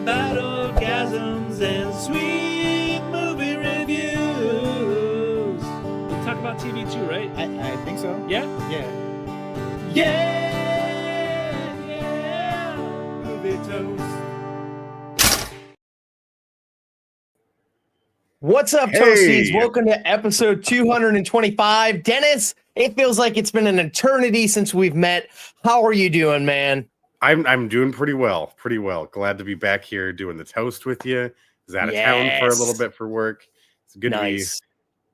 about orgasms and sweet movie reviews. We talk about TV too, right? I think so. Yeah? Yeah. Yeah! Movie toast. What's up, Hey. Toasties? Welcome to episode 225. Dennis, it feels like it's been an eternity since we've met. How are you doing, man? I'm doing pretty well. Glad to be back here doing the toast with you. I was out of town for a little bit for work. It's good to be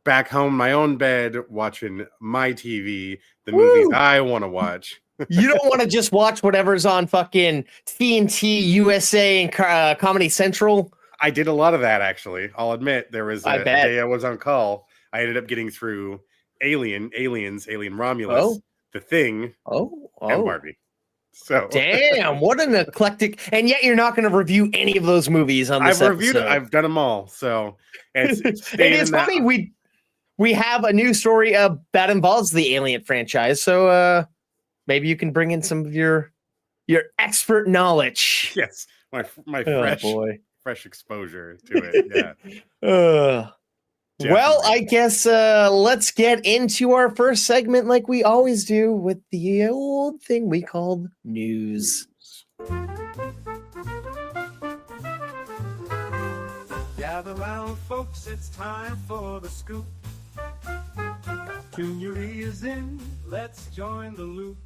back home, my own bed, watching my TV, the movies I want to watch. You don't want to just watch whatever's on fucking TNT, USA, and Comedy Central? I did a lot of that, actually. I'll admit, there was a day I was on call. I ended up getting through Alien Romulus, The Thing, and Barbie. So damn, what an eclectic! And yet you're not going to review any of those movies on this episode. I've done them all. So it's funny. We have a new story that involves the Alien franchise. So maybe you can bring in some of your expert knowledge. Yes, my fresh exposure to it. Yeah. Well, I guess let's get into our first segment like we always do with the old thing we call news. Gather round, folks, it's time for the scoop. Tune your ears in, let's join the loop.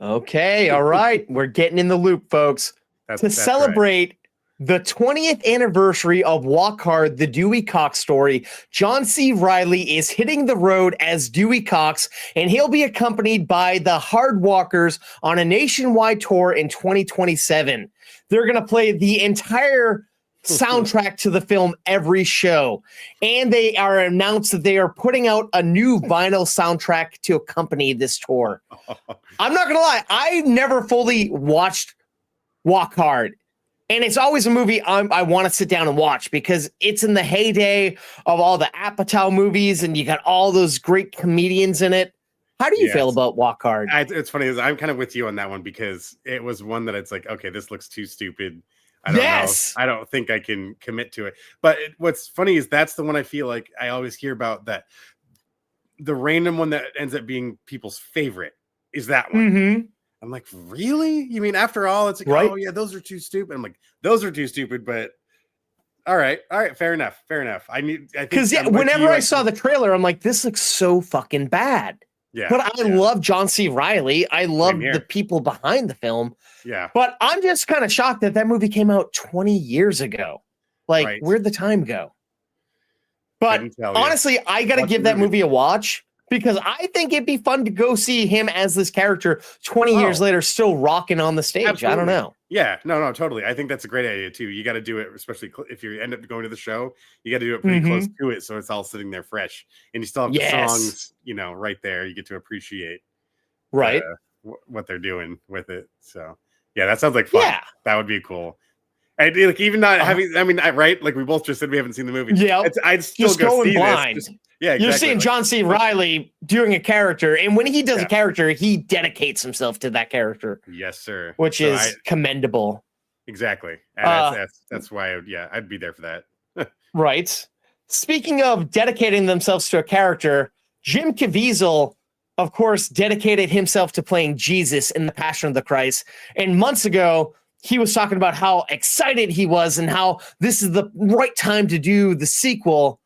Okay, all right. We're getting in the loop, folks. To celebrate the 20th anniversary of Walk Hard, the Dewey Cox story, John C. Reilly is hitting the road as Dewey Cox, and he'll be accompanied by the Hard Walkers on a nationwide tour in 2027. They're going to play the entire soundtrack to the film every show, and they are announced that they are putting out a new vinyl soundtrack to accompany this tour. I'm not gonna lie, I never fully watched Walk Hard, and it's always a movie I want to sit down and watch because it's in the heyday of all the Apatow movies, and you got all those great comedians in it. How do you feel about Walk Hard? It's funny, I'm kind of with you on that one because it was one that it's like, okay, this looks too stupid. I don't know. I don't think I can commit to it. But what's funny is that's the one I feel like I always hear about, that the random one that ends up being people's favorite is that one. Mm-hmm. I'm like, really? You mean after all, it's like, oh yeah, those are too stupid. I'm like, those are too stupid, but all right, fair enough. Because whenever I saw the trailer, I'm like, this looks so fucking bad. Yeah. But I love John C. Reilly. I love the people behind the film. Yeah. But I'm just kind of shocked that movie came out 20 years ago. Like, where'd the time go? But honestly, I got to give that movie a watch because I think it'd be fun to go see him as this character 20 years later, still rocking on the stage. Absolutely. I don't know. Yeah, no, totally. I think that's a great idea too. You got to do it, especially if you end up going to the show, you got to do it pretty close to it. So it's all sitting there fresh and you still have the songs, right there. You get to appreciate what they're doing with it. So yeah, that sounds like fun. Yeah. That would be cool. And like, even not having, right? Like we both just said we haven't seen the movie. Yeah. I'd still just go see blind. This. Yeah, exactly. You're seeing John C. Reilly doing a character, and when he does a character, he dedicates himself to that character. Yes, sir. Which is commendable. Exactly. And that's why I'd be there for that. Right. Speaking of dedicating themselves to a character, Jim Caviezel, of course, dedicated himself to playing Jesus in The Passion of the Christ. And months ago, he was talking about how excited he was and how this is the right time to do the sequel.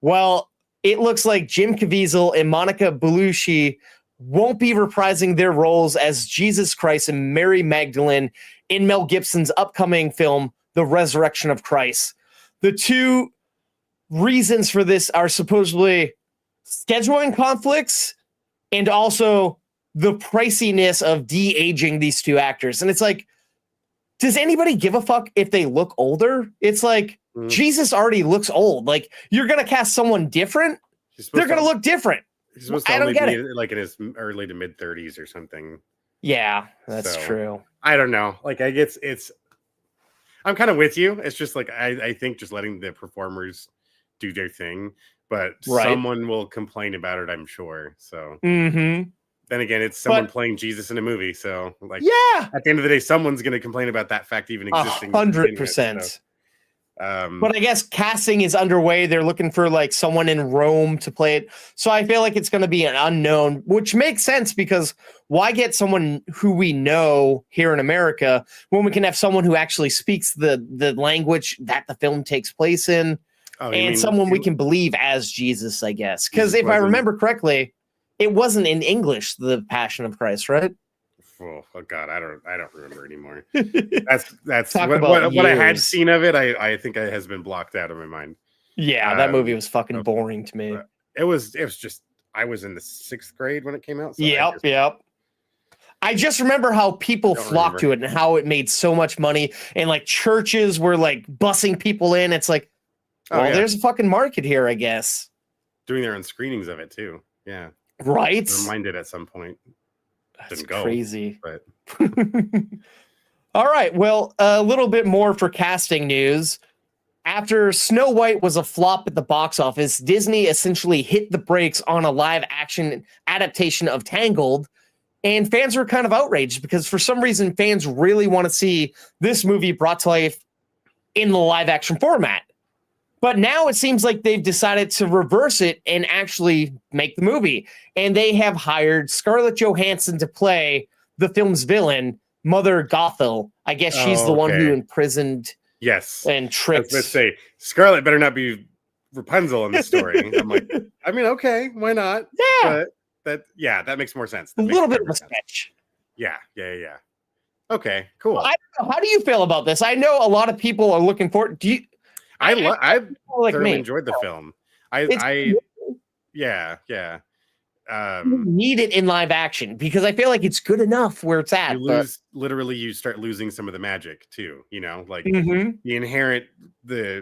Well, it looks like Jim Caviezel and Monica Bellucci won't be reprising their roles as Jesus Christ and Mary Magdalene in Mel Gibson's upcoming film, The Resurrection of Christ. The two reasons for this are supposedly scheduling conflicts and also the priciness of de-aging these two actors. And it's like, does anybody give a fuck if they look older? It's like, Jesus already looks old. Like, you're going to cast someone different? They're going to look different. He's supposed to only be like in his early to mid 30s or something. Yeah, that's true. I don't know. Like, I guess I'm kind of with you. It's just like, I think just letting the performers do their thing, but someone will complain about it, I'm sure. So Then again, it's someone But- playing Jesus in a movie, so like, Yeah, at the end of the day, someone's going to complain about that fact even existing. 100%. So, But I guess casting is underway. They're looking for like someone in Rome to play it. So I feel like it's going to be an unknown, which makes sense because why get someone who we know here in America when we can have someone who actually speaks the language that the film takes place in, and someone we can believe as Jesus, I guess. Because if I remember correctly, it wasn't in English, the Passion of Christ, right? Oh God, I don't remember anymore. That's Talk what about I had years. seen of it. I think it has been blocked out of my mind. Yeah, that movie was fucking boring to me. It was just I was in the 6th grade when it came out. So Yep. I just remember how people flocked to it and how it made so much money, and like churches were like bussing people in. It's like, there's a fucking market here, I guess. Doing their own screenings of it too. Yeah. Right. Reminded at some point. That's Didn't go, crazy. But all right. Well, a little bit more for casting news. After Snow White was a flop at the box office, Disney essentially hit the brakes on a live action adaptation of Tangled. And fans were kind of outraged because for some reason, fans really want to see this movie brought to life in the live action format. But now it seems like they've decided to reverse it and actually make the movie. And they have hired Scarlett Johansson to play the film's villain, Mother Gothel. I guess she's the one who imprisoned and tricked. Let's say Scarlett better not be Rapunzel in the story. I'm like, I mean, okay, why not? Yeah. But that makes more sense. A little bit of a sketch. Yeah. Okay, cool. Well, I don't know. How do you feel about this? I know a lot of people are looking for it. Do you? I thoroughly me. enjoyed the film. Need it in live action because I feel like it's good enough where it's at. You start losing some of the magic too. You know, like Mhm. the inherent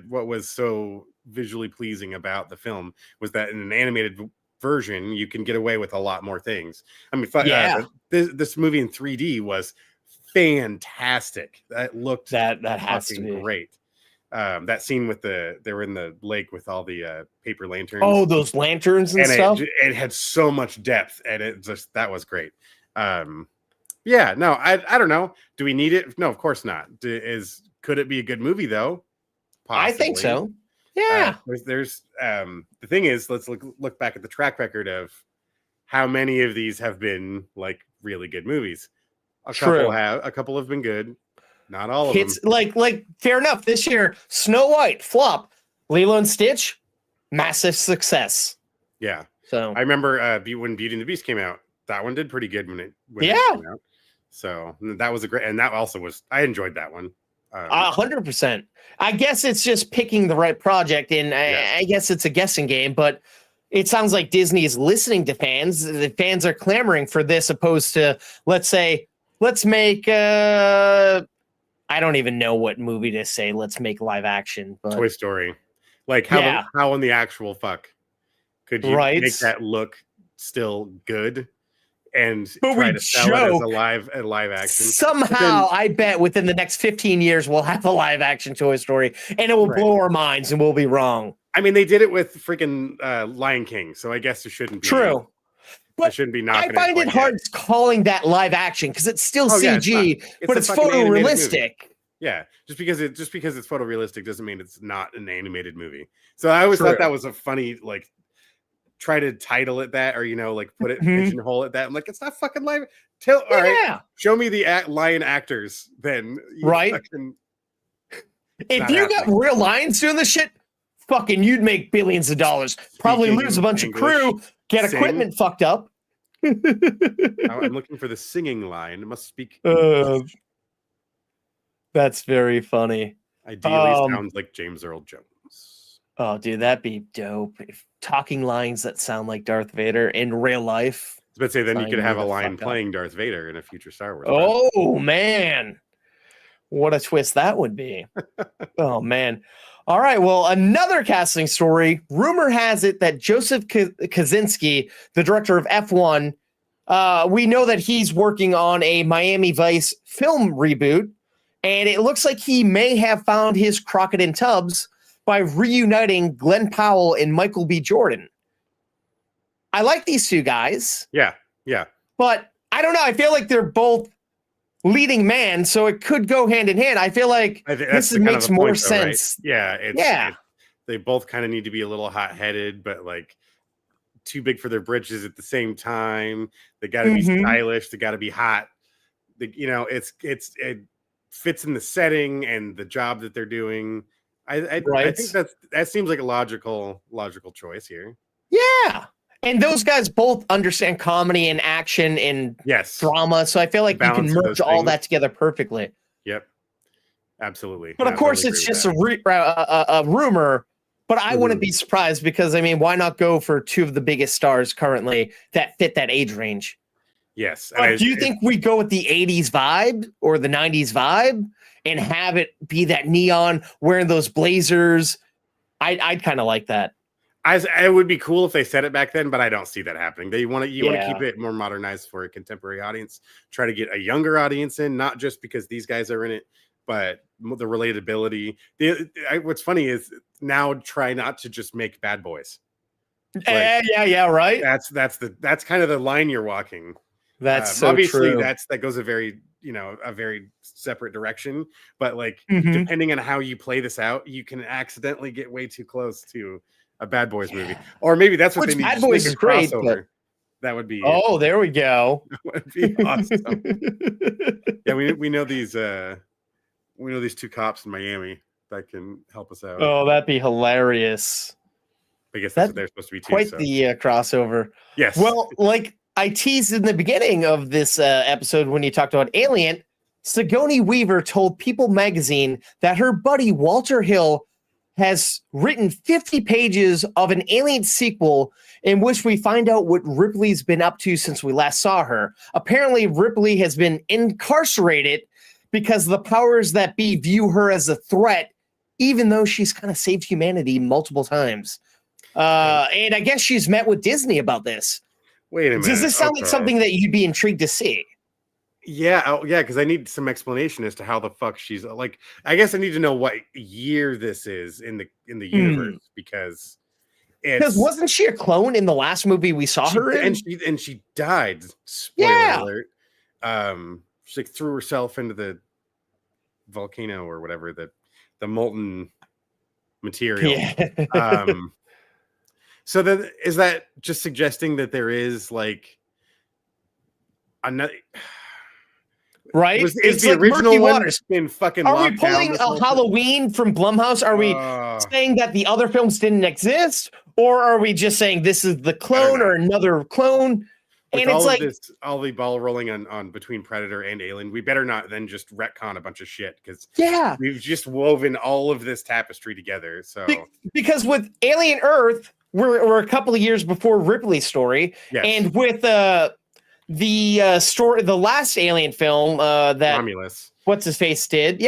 what was so visually pleasing about the film was that in an animated version you can get away with a lot more things. I mean, this movie in 3D was fantastic. That looked that has to be great. That scene with they were in the lake with all the paper lanterns. Oh, those lanterns and stuff. It had so much depth, and that was great. I don't know. Do we need it? No, of course not. Could it be a good movie though? Possibly. I think so. Yeah. There's the thing is, let's look back at the track record of how many of these have been like really good movies. A couple have been good. Not all of them. Like fair enough. This year, Snow White flop, Lilo and Stitch, massive success. Yeah. So I remember when Beauty and the Beast came out, that one did pretty good when it came out. So that was I enjoyed that one. 100%. I guess it's just picking the right project, and I guess it's a guessing game. But it sounds like Disney is listening to fans. The fans are clamoring for this, opposed to let's make I don't even know what movie to say. Let's make live action. But Toy Story. Like how in the actual fuck could you make that look still good and try to sell it as a live action? Somehow, I bet within the next 15 years we'll have a live action Toy Story, and it will blow our minds, and we'll be wrong. I mean, they did it with freaking Lion King, so I guess it shouldn't be true. But I shouldn't be knocking. I find it hard calling that live action because it's still CG, but it's photorealistic. Yeah, just because it's photorealistic doesn't mean it's not an animated movie. So I always thought that was a funny try to title it that, or put it pigeonhole it that. I'm like, it's not fucking live. All right, show me the lion actors then. If you got real lions doing this shit, fucking, you'd make billions of dollars. Probably lose a bunch of crew, get equipment fucked up. I'm looking for the singing line. It must speak. That's very funny. Ideally, sounds like James Earl Jones. Oh, dude, that'd be dope. If talking lines that sound like Darth Vader in real life. I was about to say, then you could have a lion playing Darth Vader in a future Star Wars. Oh, man. What a twist that would be. Oh, man. All right. Well, another casting story. Rumor has it that Joseph Kosinski, the director of F1, we know that he's working on a Miami Vice film reboot. And it looks like he may have found his crockett in tubs by reuniting Glenn Powell and Michael B. Jordan. I like these two guys. Yeah. but I don't know. I feel like they're both leading man, so it could go hand in hand. I feel like I think this makes more sense. Right? Yeah, Yeah. They both kind of need to be a little hot-headed, but like too big for their britches at the same time. They got to be stylish. They got to be hot. It fits in the setting and the job that they're doing. I think that seems like a logical choice here. Yeah. And those guys both understand comedy and action and drama. So I feel like you can merge all that together perfectly. Yep. Absolutely. But of course, it's just a rumor. But I wouldn't be surprised because, I mean, why not go for two of the biggest stars currently that fit that age range? Yes. Do you think we go with the 80s vibe or the 90s vibe and have it be that neon wearing those blazers? I'd kind of like that. It would be cool if they said it back then, but I don't see that happening. You want to keep it more modernized for a contemporary audience. Try to get a younger audience in, not just because these guys are in it, but the relatability. What's funny is now try not to just make bad boys. Like, yeah, right. That's kind of the line you're walking. That's so obviously true. That goes a very separate direction. But like depending on how you play this out, you can accidentally get way too close to a Bad Boys movie, or maybe that's what they need. Bad Boys is great. But... That would be. Oh, there we go. That would be awesome. Yeah, we know these. We know these two cops in Miami that can help us out. Oh, that'd be hilarious. I guess that's what they're supposed to be too. Quite the crossover. Yes. Well, like I teased in the beginning of this episode when you talked about Alien, Sigourney Weaver told People magazine that her buddy Walter Hill has written 50 pages of an Alien sequel in which we find out what Ripley's been up to since we last saw her. Apparently, Ripley has been incarcerated because the powers that be view her as a threat, even though she's kind of saved humanity multiple times. And I guess she's met with Disney about this. Wait a minute. Does this sound like something that you'd be intrigued to see? Yeah, because I need some explanation as to how the fuck she's like. I guess I need to know what year this is in the universe because wasn't she a clone in the last movie we saw her in? And she died. Spoiler alert. She like threw herself into the volcano or whatever, the molten material. Yeah. So then is that just suggesting that there is like another? Right? Is the like original one been fucking? Are we pulling a Halloween from Blumhouse? Are we saying that the other films didn't exist, or are we just saying this is the clone or another clone? With and it's like all the ball rolling on between Predator and Alien, we better not then just retcon a bunch of shit because we've just woven all of this tapestry together. So because with Alien Earth, we're a couple of years before Ripley's story, and with the story, the last Alien film that Romulus, what's his face did,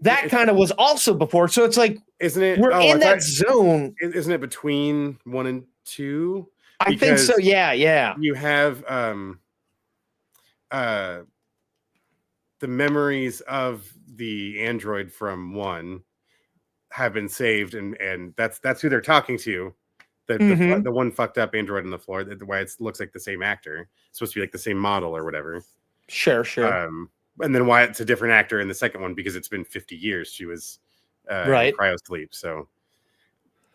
that kind of was also before. So it's like, isn't it? We're in that zone. Isn't it between 1 and 2? I think so. Yeah. You have the memories of the android from 1 have been saved, and that's who they're talking to. The one fucked up android on the floor. Why it looks like the same actor. It's supposed to be like the same model or whatever. Sure. And then why it's a different actor in the second one because it's been 50 years. She was in cryo sleep. So.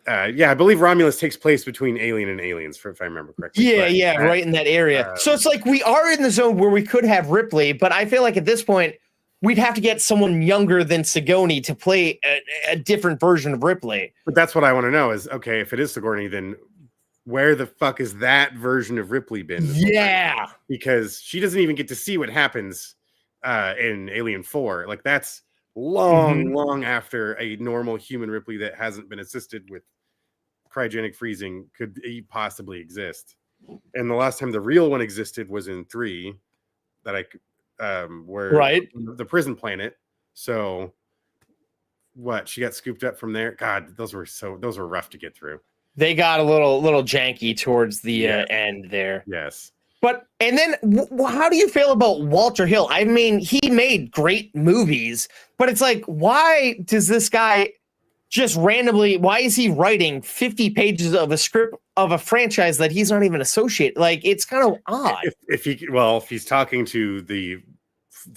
I believe Romulus takes place between Alien and Aliens, if I remember correctly. Right in that area. So it's like we are in the zone where we could have Ripley, but I feel like at this point we'd have to get someone younger than Sigourney to play a different version of Ripley. But that's what I want to know is, okay, if it is Sigourney, then where the fuck is that version of Ripley been? Yeah. Because she doesn't even get to see what happens in Alien 4. Like that's long after a normal human Ripley that hasn't been assisted with cryogenic freezing could possibly exist. And the last time the real one existed was in 3 that where the prison planet. So what, she got scooped up from there? God, those were rough to get through. They got a little janky towards the end there. Yes. But and then how do you feel about Walter Hill? I mean, he made great movies, but it's like, why does this guy just randomly, why is he writing 50 pages of a script of a franchise that he's not even associated? Like, it's kind of odd. If he's talking to the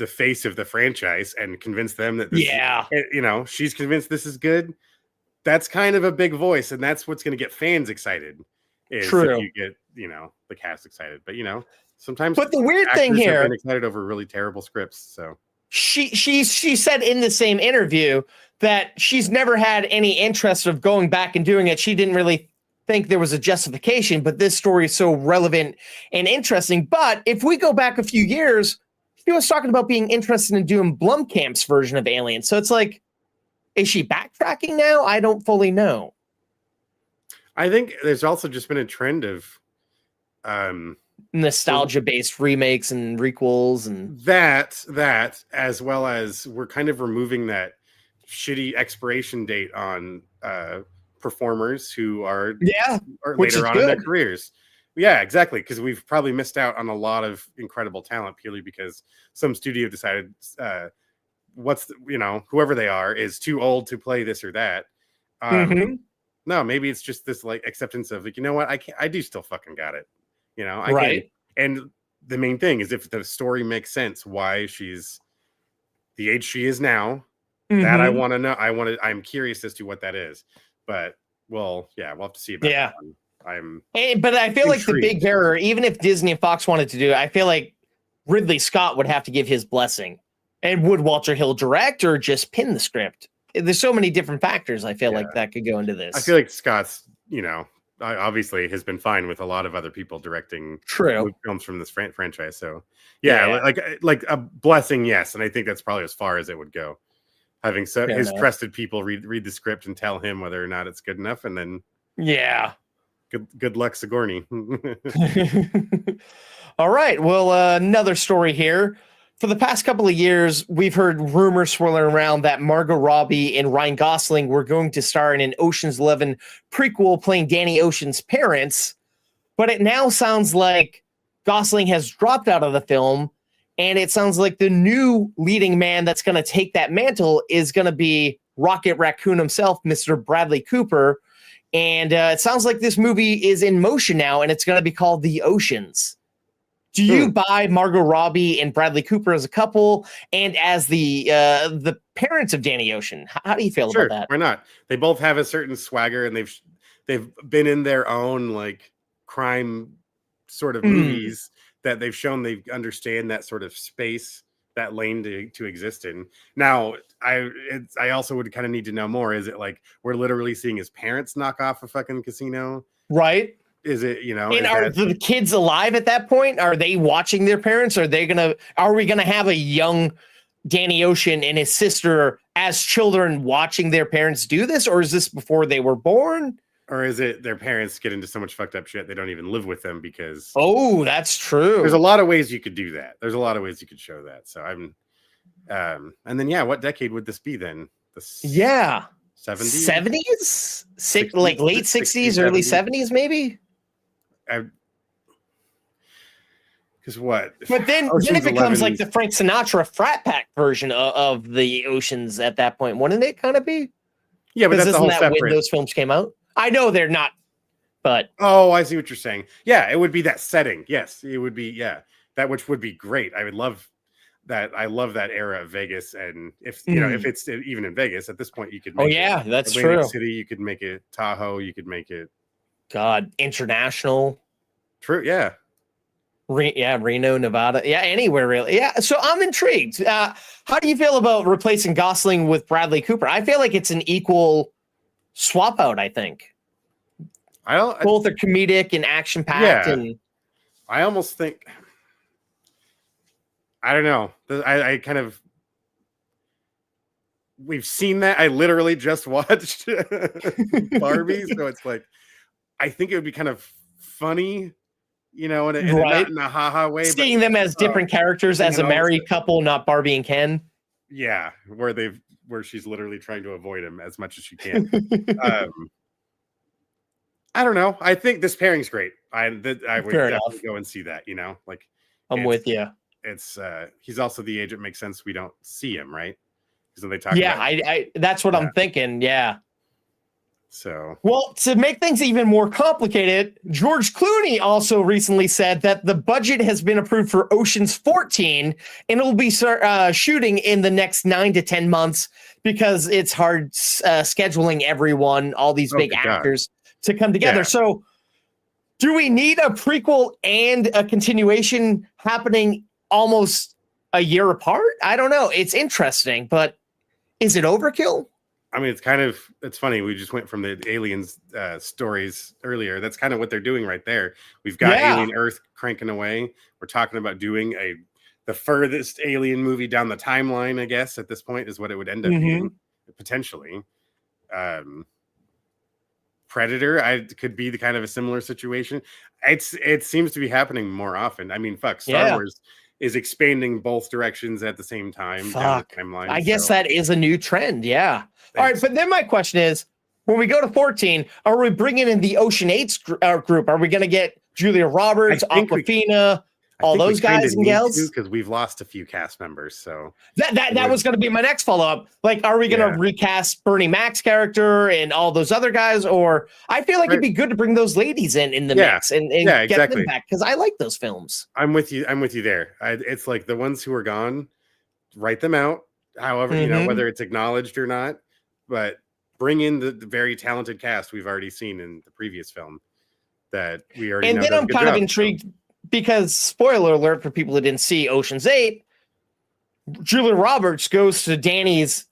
face of the franchise and convince them that this she's convinced this is good, that's kind of a big voice, and that's what's going to get fans excited. True. If you get the cast excited, but sometimes. But the weird thing here, have been excited over really terrible scripts. So she said in the same interview that she's never had any interest of going back and doing it. She didn't really think there was a justification, but this story is so relevant and interesting. But if we go back a few years, she was talking about being interested in doing Blumkamp's version of Alien. So it's like, is she backtracking now? I don't fully know. I think there's also just been a trend of nostalgia-based remakes and requels, and that as well as we're kind of removing that shitty expiration date on performers who are later on in their careers. Yeah, exactly. Because we've probably missed out on a lot of incredible talent purely because some studio decided whoever they are is too old to play this or that. No, maybe it's just this like acceptance of like, you know what, I do still fucking got it. I can. And the main thing is if the story makes sense, why she's the age she is now, that I want to know. I'm curious as to what that is. But we'll have to see about that one. But I feel like the big error, even if Disney and Fox wanted to do it, I feel like Ridley Scott would have to give his blessing. And would Walter Hill direct or just pin the script? There's so many different factors. I feel like that could go into this. I feel like Scott's, obviously has been fine with a lot of other people directing films from this franchise. So like a blessing, yes. And I think that's probably as far as it would go. Having his trusted people read the script and tell him whether or not it's good enough, and then good luck, Sigourney. All right. Well, another story here. For the past couple of years, we've heard rumors swirling around that Margot Robbie and Ryan Gosling were going to star in an Ocean's 11 prequel playing Danny Ocean's parents. But it now sounds like Gosling has dropped out of the film. And it sounds like the new leading man that's going to take that mantle is going to be Rocket Raccoon himself, Mr. Bradley Cooper. And it sounds like this movie is in motion now, and it's going to be called The Oceans. Do you buy Margot Robbie and Bradley Cooper as a couple and as the parents of Danny Ocean? How do you feel about that? Why not? They both have a certain swagger, and they've been in their own like crime sort of movies that they've shown they understand that sort of space, that lane to exist in. Now, I also would kind of need to know more. Is it like we're literally seeing his parents knock off a fucking casino? Right. Is it, and are the kids alive at that point? Are they watching their parents? Are we gonna have a young Danny Ocean and his sister as children watching their parents do this? Or is this before they were born? Or is it their parents get into so much fucked up shit they don't even live with them because... Oh, that's true. There's a lot of ways you could do that. There's a lot of ways you could show that. So and then, what decade would this be then? 70s? 70s? Like late 60s, early 70s, maybe? Because what? But then it becomes like the Frank Sinatra frat pack version of the Oceans at that point, wouldn't it kind of be? Yeah, but that's the whole separate. When those films came out? I know they're not, but... Oh, I see what you're saying. Yeah, it would be that setting. Yes, it would be, that which would be great. I would love that. I love that era of Vegas. And if it's even in Vegas, at this point, you could make that's Atlantic true. City, you could make it Tahoe, you could make it... God, international. True, yeah. Reno, Nevada. Yeah, anywhere really. Yeah, so I'm intrigued. How do you feel about replacing Gosling with Bradley Cooper? I feel like it's an equal swap out, I think. Both are comedic and action-packed. Yeah. And I almost think... I don't know. I kind of... We've seen that. I literally just watched Barbie, so it's like... I think it would be kind of funny, not in a haha way. Seeing them as different characters, as a married couple, not Barbie and Ken. Yeah, where she's literally trying to avoid him as much as she can. I don't know. I think this pairing's great. I would definitely go and see that. Like I'm with you. It's he's also the age it makes sense we don't see him, right? Because when they talk, I that's what I'm thinking. Yeah. So, well, to make things even more complicated, George Clooney also recently said that the budget has been approved for Ocean's 14, and it will be shooting in the next 9 to 10 months because it's hard scheduling everyone, all these big actors, to come together. Yeah. So, do we need a prequel and a continuation happening almost a year apart? I don't know. It's interesting, but is it overkill? I mean, it's funny. We just went from the aliens stories earlier. That's kind of what they're doing right there. We've got Alien Earth cranking away. We're talking about doing the furthest alien movie down the timeline, I guess, at this point is what it would end up being, potentially. Predator, could be the kind of a similar situation. It seems to be happening more often. I mean, Star Wars is expanding both directions at the same time. Down the timeline, I guess that is a new trend. Yeah. All right, but then my question is, when we go to 14, are we bringing in the Ocean 8 group? Are we going to get Julia Roberts, Awkwafina, all those guys and gals? Because we've lost a few cast members. So that was going to be my next follow-up. Like, are we going to recast Bernie Mac's character and all those other guys? Or I feel like it'd be good to bring those ladies in the mix and get them back, because I like those films. I'm with you there. It's like the ones who are gone, write them out. However, whether it's acknowledged or not, but bring in the very talented cast we've already seen in the previous film that we already know. And then I'm kind of intrigued because, spoiler alert for people who didn't see Ocean's 8, Julia Roberts goes to Danny's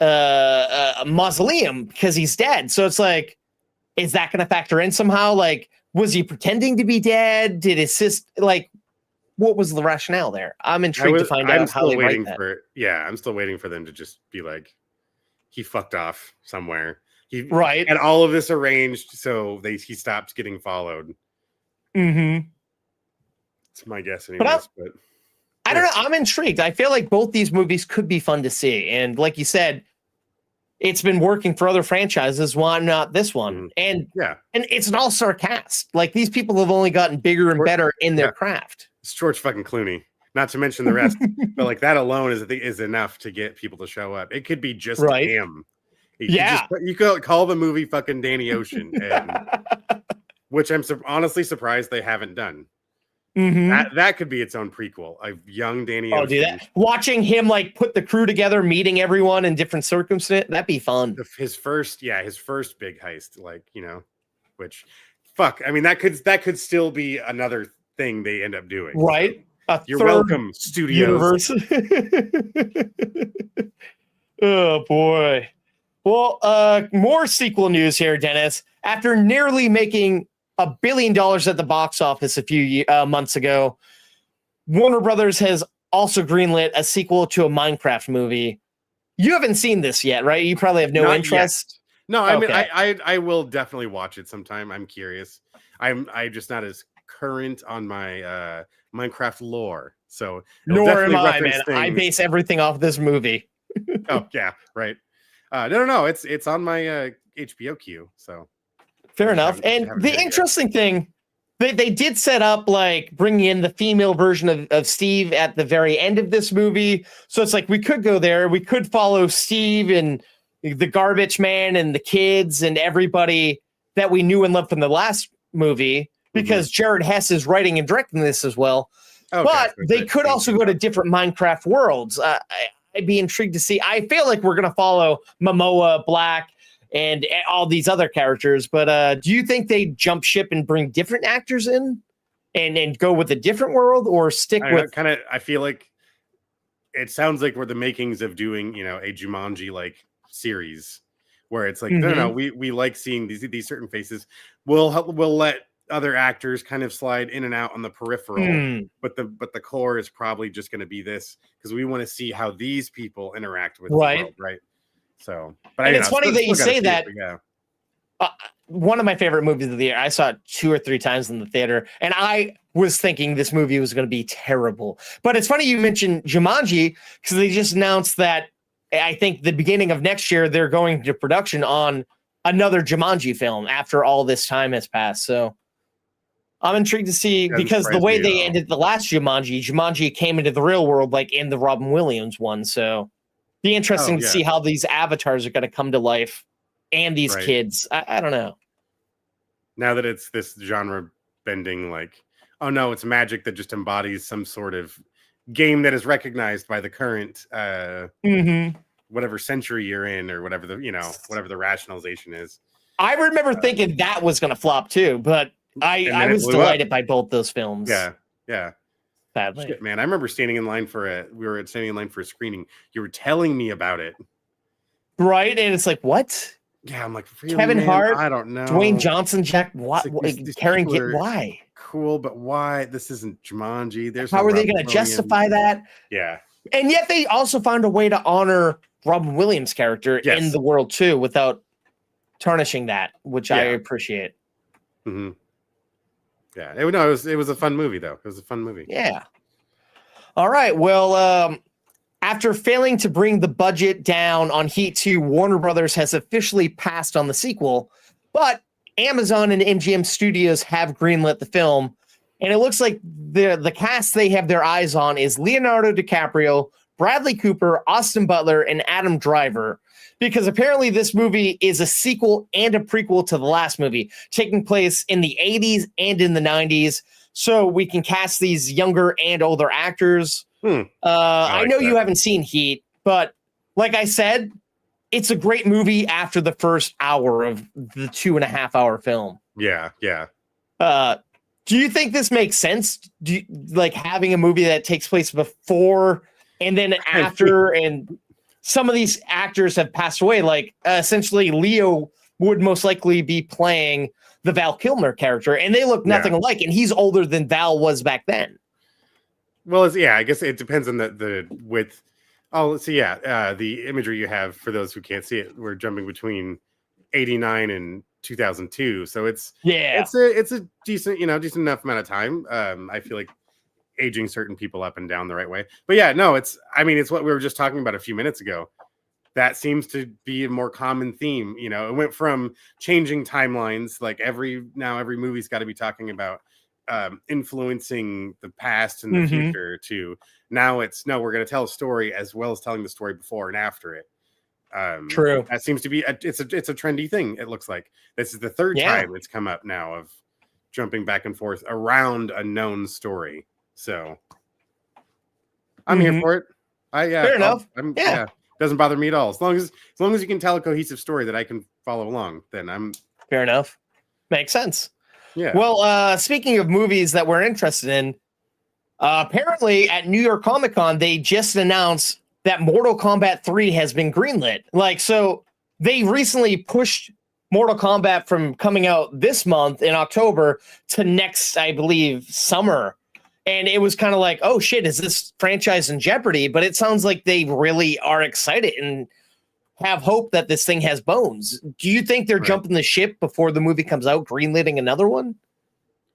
mausoleum because he's dead. So it's like, is that going to factor in somehow? Like, was he pretending to be dead? Did his sister, like, what was the rationale there? I'm intrigued to find out how they write that. I'm still waiting for them to just be like, he fucked off somewhere. He had all of this arranged, so he stopped getting followed. It's my guess, anyways. But I don't know. I'm intrigued. I feel like both these movies could be fun to see, and like you said, it's been working for other franchises. Why not this one? And it's an all-star cast. Like, these people have only gotten bigger and better in their craft. It's George fucking Clooney. Not to mention the rest, but like that alone is enough to get people to show up. It could be just him. You could call the movie fucking Danny Ocean, which I'm honestly surprised they haven't done. That could be its own prequel. A young Danny Ocean. Do that. Watching him like put the crew together, meeting everyone in different circumstances, that'd be fun. His first big heist, which I mean, that could still be another thing they end up doing. Right. So. You're welcome, studios. Oh boy. Well, more sequel news here, Dennis. After nearly making $1 billion at the box office a few months ago, Warner Brothers has also greenlit a sequel to a Minecraft movie. You haven't seen this yet, right? You probably have no interest. Yet. No, I mean, I will definitely watch it sometime. I'm curious. I'm just not as current on my Minecraft lore, so nor am I, man. I base everything off this movie. Oh yeah, right. No. It's on my HBO queue. So fair enough. And the interesting thing, they did set up like bringing in the female version of Steve at the very end of this movie. So it's like we could go there. We could follow Steve and the Garbage Man and the kids and everybody that we knew and loved from the last movie, because Jared Hess is writing and directing this as well. Okay, but they could also go to different Minecraft worlds. I'd be intrigued to see. I feel like we're going to follow Momoa, Black, and all these other characters. But do you think they jump ship and bring different actors in and go with a different world, or stick with kind of? I feel like it sounds like we're the makings of doing, a Jumanji like series where it's like, no, we like seeing these certain faces. We'll let other actors kind of slide in and out on the peripheral, but the core is probably just going to be this, because we want to see how these people interact with the world, right? So, but it's funny that you say that. One of my favorite movies of the year, I saw it 2 or 3 times in the theater, and I was thinking this movie was going to be terrible. But it's funny you mentioned Jumanji, because they just announced that I think the beginning of next year they're going to production on another Jumanji film after all this time has passed. So I'm intrigued to see, because the way they ended the last Jumanji came into the real world, like in the Robin Williams one. So be interesting to see how these avatars are going to come to life and these Right. kids. I don't know. Now that it's this genre bending, like, oh no, it's magic that just embodies some sort of game that is recognized by the current whatever century you're in, or whatever the rationalization is. I remember thinking that was going to flop too, but I was delighted by both those films. Yeah. Sadly. Shit, man, I remember standing in line for a screening. You were telling me about it, right? And it's like, what? Yeah, I'm like, really, Kevin man? Hart, I don't know. Dwayne Johnson, Jack, what? Like, these Karen, people are why? Cool, but why? This isn't Jumanji. There's How no are they Robin going to Williams. justify that? Yeah, and yet they also found a way to honor Robin Williams' character in the world too, without tarnishing that, which I appreciate. Mm-hmm. Yeah, it was a fun movie though. It was a fun movie. Yeah. All right. Well, after failing to bring the budget down on Heat 2, Warner Brothers has officially passed on the sequel, but Amazon and MGM Studios have greenlit the film, and it looks like the cast they have their eyes on is Leonardo DiCaprio, Bradley Cooper, Austin Butler, and Adam Driver, because apparently this movie is a sequel and a prequel to the last movie, taking place in the 80s and in the 90s. So we can cast these younger and older actors. I know you haven't seen Heat, but like I said, it's a great movie after the first hour of the 2.5 hour film. Yeah. Do you think this makes sense? Do you, like having a movie that takes place before and then after, and some of these actors have passed away? Like essentially Leo would most likely be playing the Val Kilmer character, and they look nothing alike, and he's older than Val was back then. Well, I guess it depends on the width. Oh, let's see. The imagery you have, for those who can't see it, we're jumping between 89 and 2002, so it's a decent enough amount of time. I feel like aging certain people up and down the right way, but it's what we were just talking about a few minutes ago. That seems to be a more common theme. It went from changing timelines, like every movie's got to be talking about influencing the past and the future, to now it's we're going to tell a story as well as telling the story before and after it. True. That seems to be it's a trendy thing. It looks like this is the third time it's come up now of jumping back and forth around a known story. So I'm here for it. Fair enough. Doesn't bother me at all. As long as you can tell a cohesive story that I can follow along, then I'm fair enough. Makes sense. Yeah. Well, speaking of movies that we're interested in, apparently at New York Comic Con, they just announced that Mortal Kombat 3 has been greenlit. So they recently pushed Mortal Kombat from coming out this month in October to next, I believe, summer. And it was kind of like, oh shit, is this franchise in jeopardy? But it sounds like they really are excited and have hope that this thing has bones. Do you think they're jumping the ship before the movie comes out, greenlighting another one?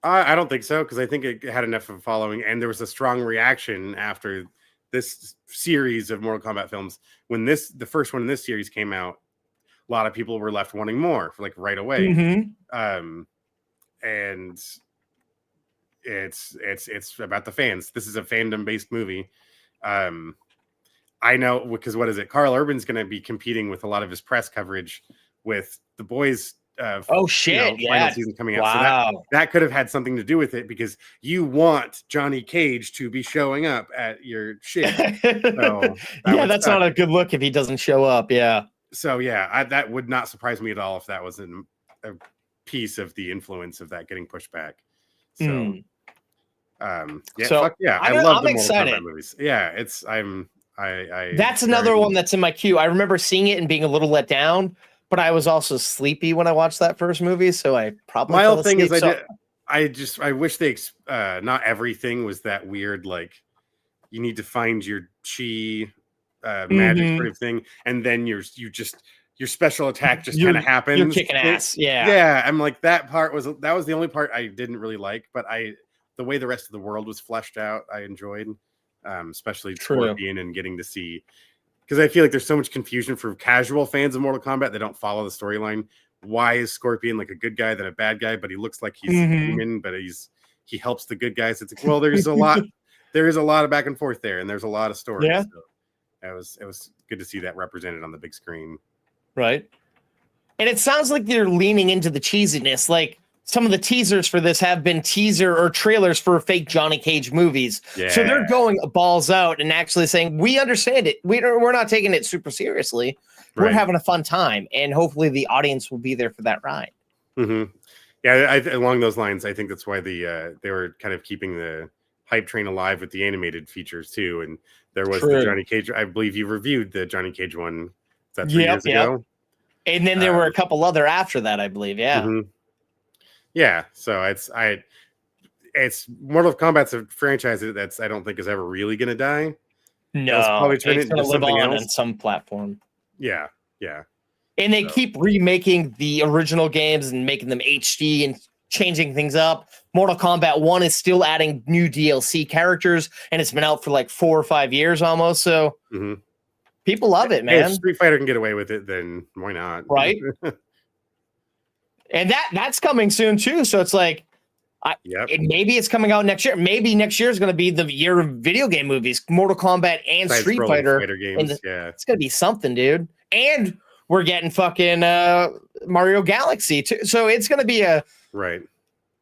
I don't think so, because I think it had enough of a following, and there was a strong reaction after this series of Mortal Kombat films. When the first one in this series came out, a lot of people were left wanting more, right away. And it's about the fans. This is a fandom based movie. I know, because what is it? Carl Urban's going to be competing with a lot of his press coverage with The Boys. Final season coming out. Wow. So that could have had something to do with it, because you want Johnny Cage to be showing up at your shit. So that's not a good look if he doesn't show up. Yeah. So that would not surprise me at all if that was a piece of the influence of that getting pushed back. So. I love the Mortal Kombat movies. That's another one that's in my queue. I remember seeing it and being a little let down, but I was also sleepy when I watched that first movie, so I probably my whole thing is I wish they not everything was that weird, like you need to find your chi magic sort of thing, and then your special attack just kind of happens. You're kicking ass. Yeah. I'm like, that was the only part I didn't really like, but the way the rest of the world was fleshed out, I enjoyed, especially Scorpion and getting to see, because I feel like there's so much confusion for casual fans of Mortal Kombat that don't follow the storyline. Why is Scorpion like a good guy than a bad guy, but he looks like he's human, but he helps the good guys? It's like, well, there is a lot of back and forth there, and there's a lot of stories. Yeah. So it was good to see that represented on the big screen. Right. And it sounds like they're leaning into the cheesiness. Like some of the teasers for this have been teaser or trailers for fake Johnny Cage movies. Yeah. So they're going balls out and actually saying, we understand it. We're not taking it super seriously. We're having a fun time. And hopefully the audience will be there for that ride. Mm-hmm. Yeah, along those lines, I think that's why they were kind of keeping the hype train alive with the animated features too. And there was the Johnny Cage. I believe you reviewed the Johnny Cage one. Is that 3 years ago? And then there were a couple other after that, I believe. Yeah. Mm-hmm. Yeah. So it's Mortal Kombat's a franchise that's I don't think is ever really going to die. No, it's probably turn it's into going to live something on else. some platform. Yeah. Yeah. And they keep remaking the original games and making them HD and changing things up. Mortal Kombat 1 is still adding new DLC characters, and it's been out for like 4 or 5 years almost. So people love it, man. If Street Fighter can get away with it, then why not? Right? And that's coming soon too. So it's like, maybe it's coming out next year. Maybe next year is going to be the year of video game movies, Mortal Kombat and Street Fighter games. It's going to be something, dude. And we're getting fucking Mario Galaxy too. So it's going to be a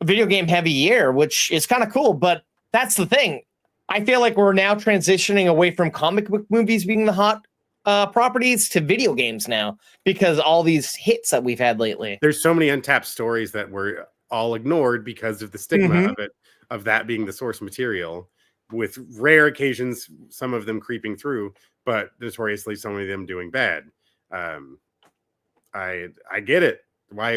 video game heavy year, which is kind of cool. But that's the thing. I feel like we're now transitioning away from comic book movies being the hot properties to video games now, because all these hits that we've had lately. There's so many untapped stories that were all ignored because of the stigma of that being the source material, with rare occasions, some of them creeping through, but notoriously some of them doing bad. I get it. Why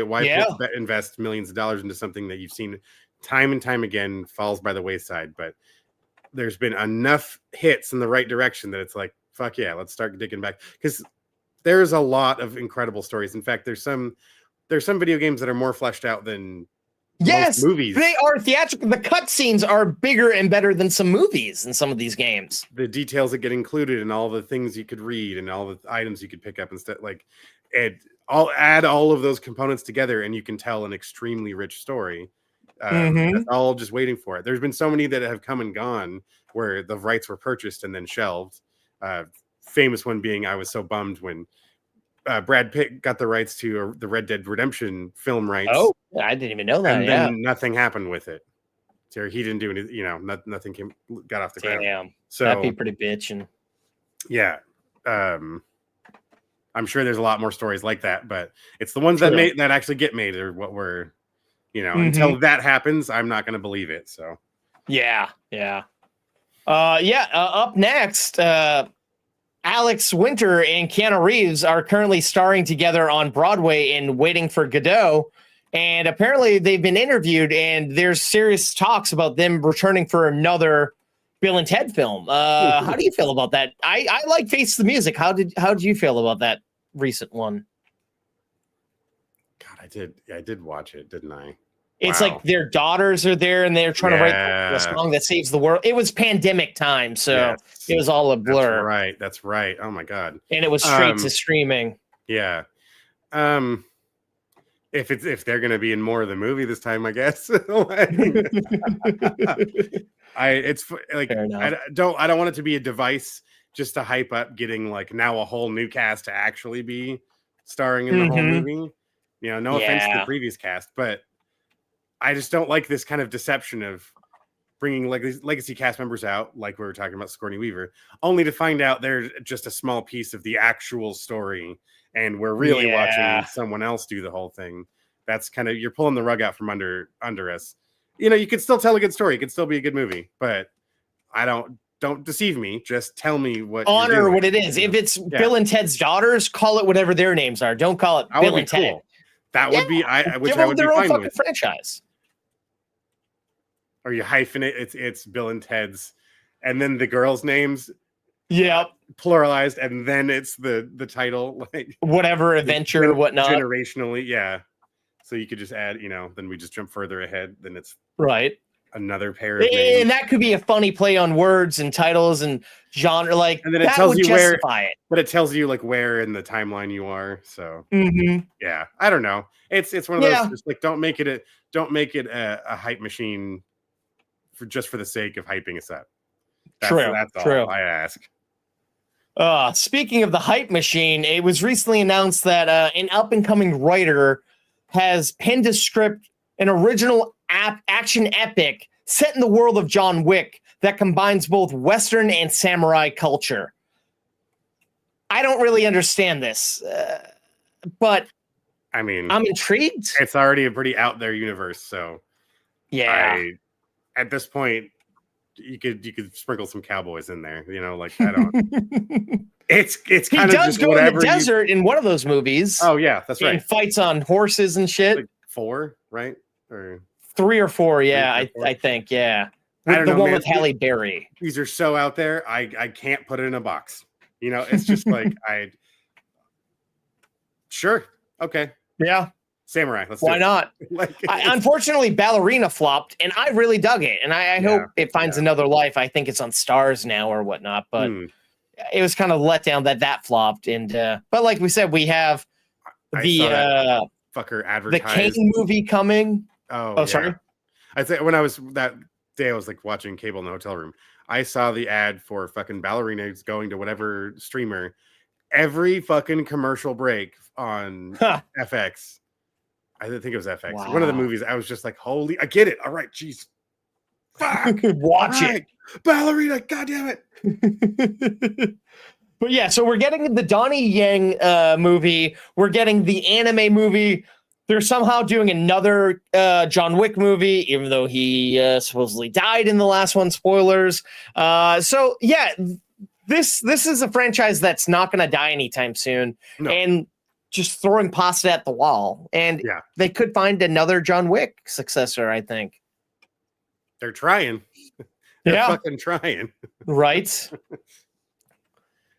invest millions of dollars into something that you've seen time and time again falls by the wayside? But there's been enough hits in the right direction that it's like, fuck yeah, let's start digging back, because there's a lot of incredible stories. In fact, there's some video games that are more fleshed out than most movies. They are theatrical. The cutscenes are bigger and better than some movies in some of these games. The details that get included and all the things you could read and all the items you could pick up and stuff, like I'll add all of those components together and you can tell an extremely rich story. That's all just waiting for it. There's been so many that have come and gone where the rights were purchased and then shelved. Famous one being, I was so bummed when Brad Pitt got the rights to the Red Dead Redemption film rights. Oh, I didn't even know that. And then nothing happened with it. So he didn't do anything, nothing got off the ground. Damn. So that'd be pretty bitchin'. Yeah. I'm sure there's a lot more stories like that, but it's the ones that actually get made are what we're, until that happens, I'm not going to believe it. So yeah. Up next, Alex Winter and Keanu Reeves are currently starring together on Broadway in Waiting for Godot. And apparently they've been interviewed and there's serious talks about them returning for another Bill and Ted film. How do you feel about that? I like Face the Music. How did you feel about that recent one? God, I did watch it, didn't I? It's like their daughters are there and they're trying to write a song that saves the world. It was pandemic time, so it was all a blur. That's right. Oh my God. And it was straight to streaming. Yeah. If they're gonna be in more of the movie this time, I guess. It's like I don't want it to be a device just to hype up getting like now a whole new cast to actually be starring in the whole movie. No offense to the previous cast, but I just don't like this kind of deception of bringing legacy cast members out, like we were talking about Sigourney Weaver, only to find out they're just a small piece of the actual story, and we're really watching someone else do the whole thing. That's kind of, you're pulling the rug out from under us. You could still tell a good story. It could still be a good movie, but don't deceive me. Just tell me what honor what it is. If it's Bill and Ted's daughters, call it whatever their names are. Don't call it Bill and Ted. That would be which I would be fine with. Their own fucking franchise. Or you hyphenate it's Bill and Ted's, and then the girls' names, pluralized, and then it's the title, like whatever adventure, whatnot. Generationally, So you could just add, then we just jump further ahead. Then it's another pair of names. And that could be a funny play on words and titles and genre, and then it tells you where. But it tells you like where in the timeline you are. So I don't know. It's one of those just like don't make it a hype machine for the sake of hyping us up. That's all I ask. Speaking of the hype machine, it was recently announced that an up-and-coming writer has penned a script, an original action epic set in the world of John Wick that combines both Western and samurai culture. I don't really understand this, but I mean, I'm intrigued. It's already a pretty out there universe, so yeah. At this point, you could sprinkle some cowboys in there, like I don't. It's kind he of does just go in the desert in one of those movies. Oh yeah, that's right. And fights on horses and shit. Like 4, right? Or 3 or 4, yeah, 3 or 4? I think, yeah. I don't the know, one man. with Halle Berry. These are so out there. I can't put it in a box. It's just like sure, okay, yeah, samurai. Why not? Unfortunately, Ballerina flopped, and I really dug it, and I hope it finds another life. I think it's on Stars now or whatnot, but it was kind of let down that flopped. And but like we said, we have the fucker advertised the Kane movie coming. Oh, sorry. I think when I was that day, I was like watching cable in the hotel room. I saw the ad for fucking ballerinas going to whatever streamer. Every fucking commercial break on FX. I think it was FX. Wow. One of the movies. I was just like, holy, I get it. All right, jeez. Fuck. Watch it. Ballerina, goddamn it. But yeah, so we're getting the Donnie Yen movie. We're getting the anime movie. They're somehow doing another John Wick movie, even though he supposedly died in the last one. Spoilers. So yeah, this is a franchise that's not going to die anytime soon, and just throwing pasta at the wall. And they could find another John Wick successor. I think they're trying. They're fucking trying. Right.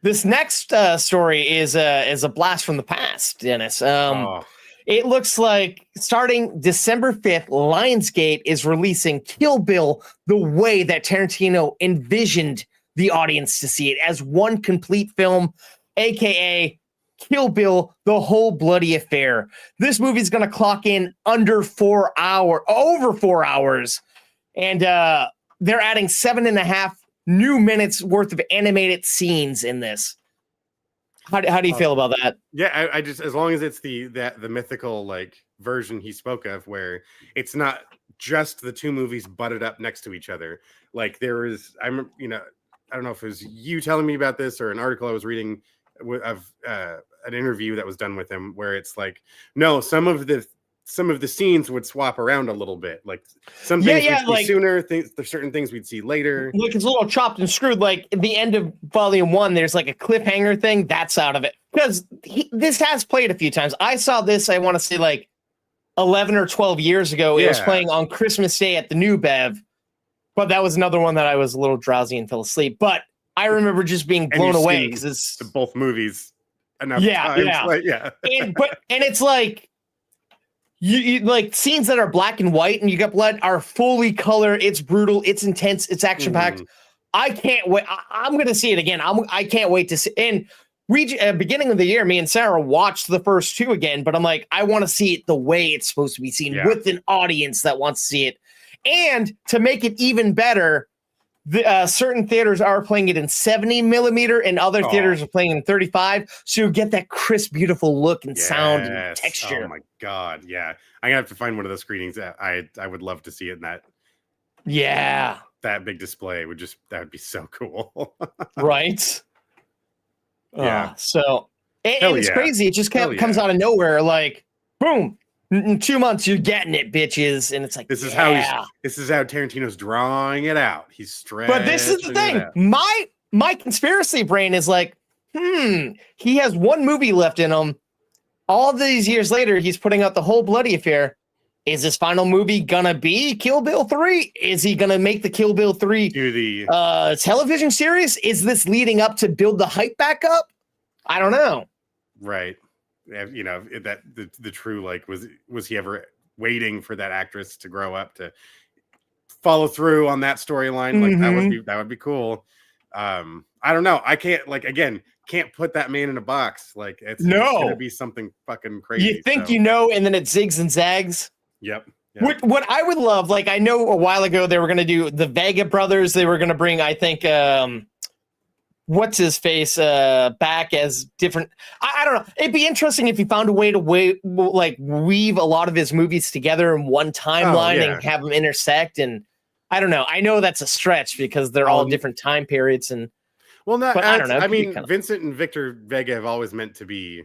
This next story is a blast from the past, Dennis. It looks like starting December 5th, Lionsgate is releasing Kill Bill the way that Tarantino envisioned the audience to see it, as one complete film, aka Kill Bill, the whole bloody affair. This movie's going to clock in over 4 hours. And they're adding 7.5 new minutes worth of animated scenes in this. How do you feel about that? Yeah, I just, as long as it's the mythical like version he spoke of, where it's not just the two movies butted up next to each other. Like there is, I don't know if it was you telling me about this or an article I was reading of an interview that was done with him, where it's like, no, some of the scenes would swap around a little bit. Like some things we'd see sooner, there's certain things we'd see later. Like it's a little chopped and screwed. Like at the end of volume 1, there's like a cliffhanger thing that's out of it, because this has played a few times. I saw this, I want to say like 11 or 12 years ago. It was playing on Christmas Day at the New Bev, but that was another one that I was a little drowsy and fell asleep. But I remember just being blown away because it's both movies enough times. And it's like you like scenes that are black and white and you got blood are fully color. It's brutal. It's intense. It's action packed. I can't wait. I'm going to see it again. I can't wait to see. And beginning of the year, me and Sarah watched the first 2 again, but I'm like, I want to see it the way it's supposed to be seen, with an audience that wants to see it. And to make it even better, certain theaters are playing it in 70 millimeter and other theaters are playing in 35. So you get that crisp, beautiful look and sound and texture. Oh my God. Yeah. I'm gonna have to find one of those screenings that I would love to see it in that. Yeah. That big display that would be so cool. Right. Yeah. So and it's crazy. It just comes out of nowhere. Like, boom. In 2 months, you're getting it, bitches, and it's like this is how Tarantino's drawing it out. He's stretching. But this is the thing. My conspiracy brain is like, he has one movie left in him. All these years later, he's putting out the whole bloody affair. Is this final movie gonna be Kill Bill 3? Is he gonna make the Kill Bill 3 television series? Is this leading up to build the hype back up? I don't know. Right. That the true, like, was he ever waiting for that actress to grow up to follow through on that storyline? Like that would be cool. I don't know. I can't put that man in a box. Like it's gonna be something fucking crazy. You think and then it zigs and zags. Yep. What I would love, like I know a while ago they were gonna do the Vega brothers. They were gonna bring, I think, what's his face back as different. I don't know. It'd be interesting if he found a way to weave a lot of his movies together in one timeline and have them intersect. And I don't know. I know that's a stretch because they're all different time periods. And well, not. But I don't know. I mean, Vincent and Victor Vega have always meant to be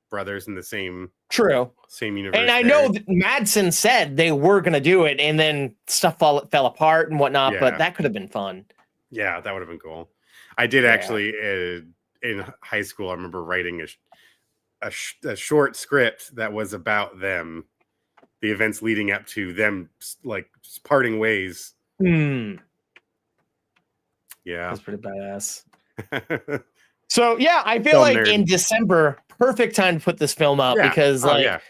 brothers in the same universe. And I know that Madsen said they were going to do it, and then stuff fell apart and whatnot. But that could have been fun. Yeah, that would have been cool. I did actually in high school. I remember writing a short script that was about them, the events leading up to them like parting ways. Yeah, that's pretty badass. So yeah, I feel like in December, perfect time to put this film out because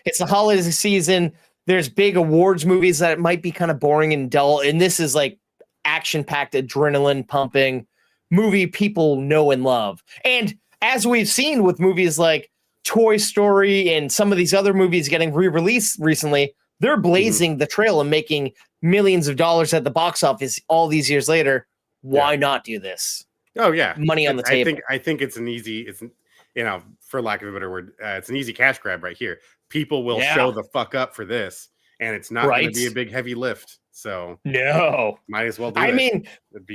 it's the holiday season. There's big awards movies that might be kind of boring and dull, and this is like action-packed, adrenaline pumping movie people know and love. And as we've seen with movies like Toy Story and some of these other movies getting re-released recently, they're blazing the trail and making millions of dollars at the box office all these years later. Why not do this? Oh yeah, money on the table. I think it's an easy, for lack of a better word, it's an easy cash grab right here. People will show the fuck up for this, and it's not going to be a big heavy lift. So no, might as well do it. I mean,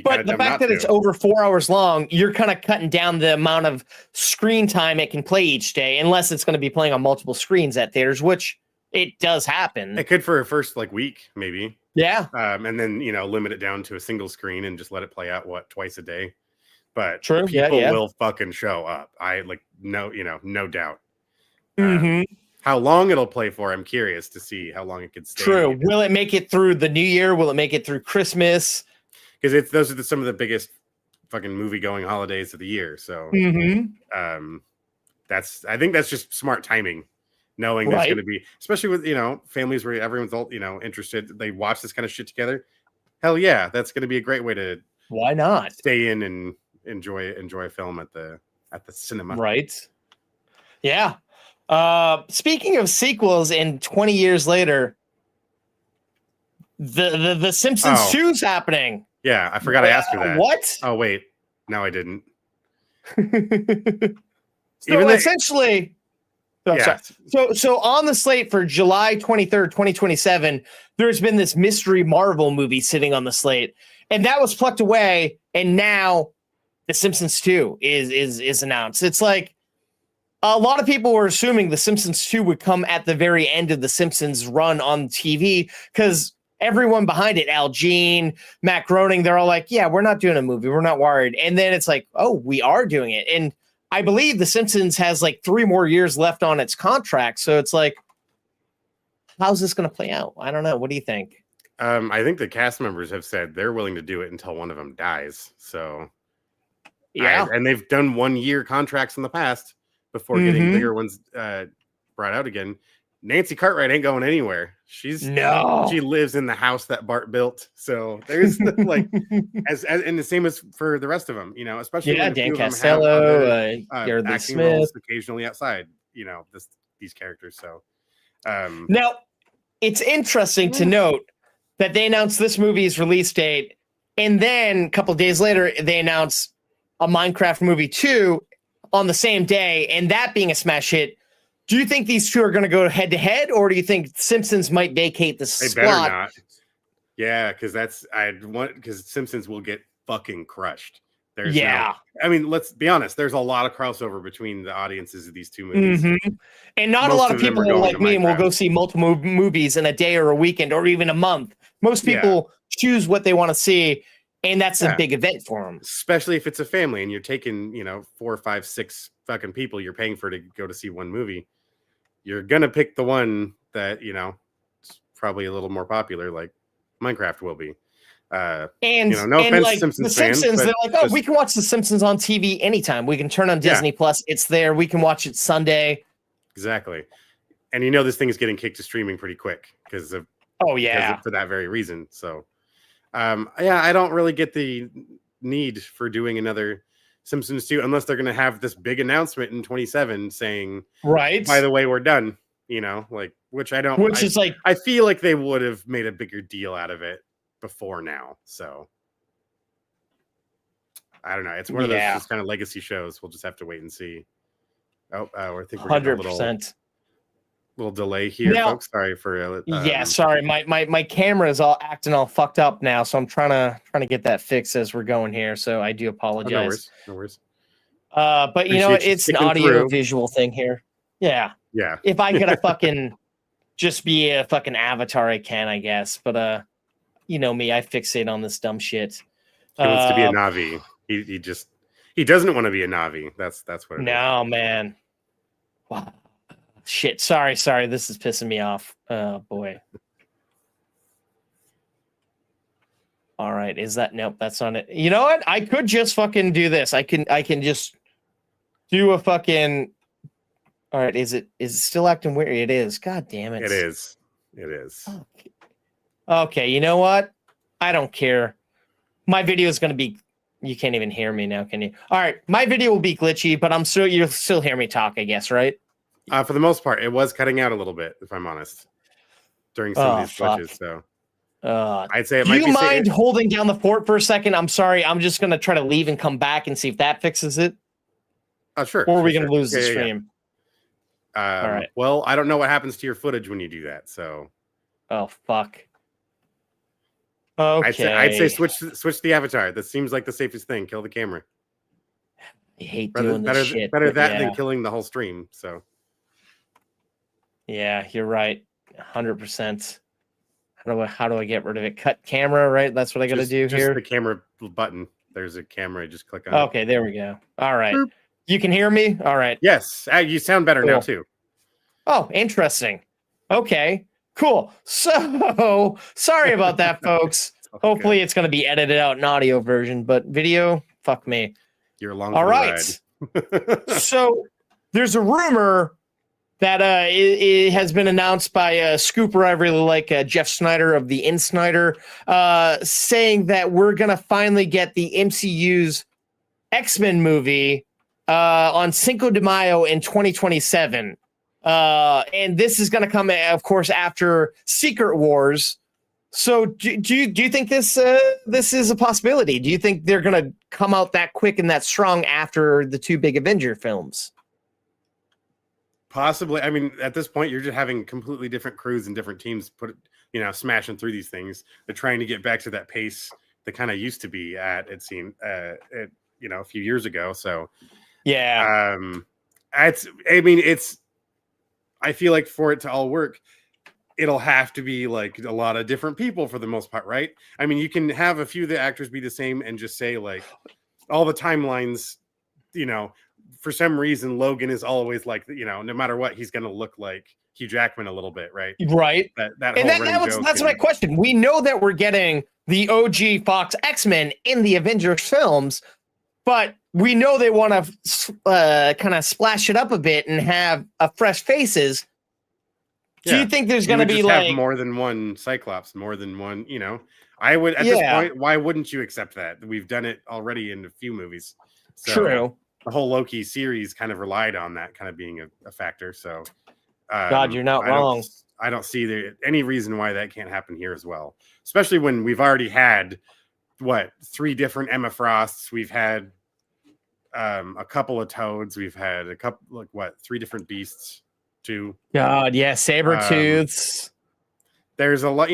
but the fact that it's over 4 hours long, you're kind of cutting down the amount of screen time it can play each day, unless it's going to be playing on multiple screens at theaters, which it does happen. It could for a first week, maybe. Yeah. And then limit it down to a single screen and just let it play out twice a day. But people will fucking show up. No doubt. How long it'll play for, I'm curious to see how long it could stay. True. Will it make it through the new year? Will it make it through Christmas? Because those are some of the biggest fucking movie going holidays of the year. So I think that's just smart timing, knowing there's going to be, especially with families where everyone's all interested. They watch this kind of shit together. Hell yeah, that's going to be a great way to why not stay in and enjoy a film at the cinema. Right. Yeah. Speaking of sequels, and 20 years later, the Simpsons 2's happening. Yeah, I forgot I asked you that. What? Oh wait, no, I didn't. So essentially, so on the slate for July 23rd, 2027, there's been this mystery Marvel movie sitting on the slate, and that was plucked away, and now the Simpsons 2 is announced. It's like a lot of people were assuming the Simpsons 2 would come at the very end of the Simpsons run on TV because everyone behind it, Al Jean, Matt Groening, they're all like, yeah, we're not doing a movie. We're not worried. And then it's like, oh, we are doing it. And I believe the Simpsons has like 3 more years left on its contract. So it's like, how's this going to play out? I don't know. What do you think? I think the cast members have said they're willing to do it until one of them dies. So yeah, and they've done 1-year contracts in the past before getting bigger ones brought out again. Nancy Cartwright ain't going anywhere. She lives in the house that Bart built. So there's as and the same as for the rest of them, especially when Dan Costello, acting Smith, roles occasionally outside, these characters. So now it's interesting to note that they announced this movie's release date, and then a couple of days later they announced a Minecraft movie 2 on the same day, and that being a smash hit. Do you think these two are going to go head to head, or do you think Simpsons might vacate the slot? They better not. Yeah, because Simpsons will get fucking crushed. I mean, let's be honest. There's a lot of crossover between the audiences of these two movies, and not a lot of people like me will go see multiple movies in a day or a weekend or even a month. Most people choose what they want to see, and that's a big event for them. Especially if it's a family and you're taking 4, 5, 6 fucking people you're paying for to go to see one movie. You're gonna pick the one that is probably a little more popular, like Minecraft will be. No offense, like Simpsons the Simpsons, fans, they're like, oh, we can watch the Simpsons on TV anytime. We can turn on Disney Plus; it's there. We can watch it Sunday. Exactly, and this thing is getting kicked to streaming pretty quick because for that very reason. So, I don't really get the need for doing another Simpsons 2 unless they're going to have this big announcement in 27 saying, by the way, we're done, which I don't, I feel like they would have made a bigger deal out of it before now. So I don't know. It's one of those just kind of legacy shows. We'll just have to wait and see. Oh, I think we're getting a 100%. little delay here, folks. Sorry for sorry. My camera is all acting all fucked up now, so I'm trying to get that fixed as we're going here. So I do apologize. No worries. But you know what? It's an audio visual thing here. Yeah. Yeah. If I could fucking just be a fucking avatar, I can, I guess. But you know me, I fixate on this dumb shit. He wants to be a Na'vi. He doesn't want to be a Na'vi. That's what it is. No, man. Wow. Shit. Sorry. This is pissing me off. Oh boy. All right. Is that nope? That's not it. You know what? I could just fucking do this. I can just do a fucking. All right. Is it still acting weird? It is. God damn it. It is. Okay. You know what? I don't care. My video is going to be. You can't even hear me now, can you? All right. My video will be glitchy, but you'll still hear me talk, I guess, right? For the most part, it was cutting out a little bit, if I'm honest, during some of these glitches. So I'd say it might be. Do you mind holding down the fort for a second? I'm sorry. I'm just going to try to leave and come back and see if that fixes it. Oh, sure. Or are we going to lose the stream? All right. Well, I don't know what happens to your footage when you do that. So. Oh, fuck. Okay. I'd say switch the avatar. That seems like the safest thing. Kill the camera. I hate doing this shit. Better that than killing the whole stream. So. Yeah, you're right. 100%. How do I get rid of it? Cut camera, right? That's what I got to do here. Just the camera button. There's a camera. Just click on it. Okay, there we go. All right. Boop. You can hear me? All right. Yes. You sound better now too. Oh, interesting. Okay. Cool. So sorry about that, folks. Hopefully it's going to be edited out in audio version, but video, fuck me. You're along. All right. So there's a rumor that it has been announced by a scooper I really like, Jeff Snyder of the Insnyder, saying that we're going to finally get the MCU's X-Men movie on Cinco de Mayo in 2027. And this is going to come, of course, after Secret Wars. So do you think this is a possibility? Do you think they're going to come out that quick and that strong after the two big Avenger films? Possibly. I mean, at this point, you're just having completely different crews and different teams smashing through these things. They're trying to get back to that pace that kind of used to be at, it seemed, a few years ago. So, yeah. I feel like for it to all work, it'll have to be like a lot of different people for the most part, right? I mean, you can have a few of the actors be the same and just say like all the timelines, for some reason, Logan is always like, no matter what, he's going to look like Hugh Jackman a little bit, right? Right. That's my question. We know that we're getting the OG Fox X-Men in the Avengers films, but we know they want to kind of splash it up a bit and have fresh faces. Do you think there's going to be like more than one Cyclops, more than one, I would at this point, why wouldn't you accept that? We've done it already in a few movies. So true. The whole Loki series kind of relied on that kind of being a factor. So God, you're not wrong. I don't see any reason why that can't happen here as well. Especially when we've already had 3 different Emma Frosts. We've had a couple of Toads. We've had a couple 3 different Beasts too. God, yeah, Sabretooths. There's a lot,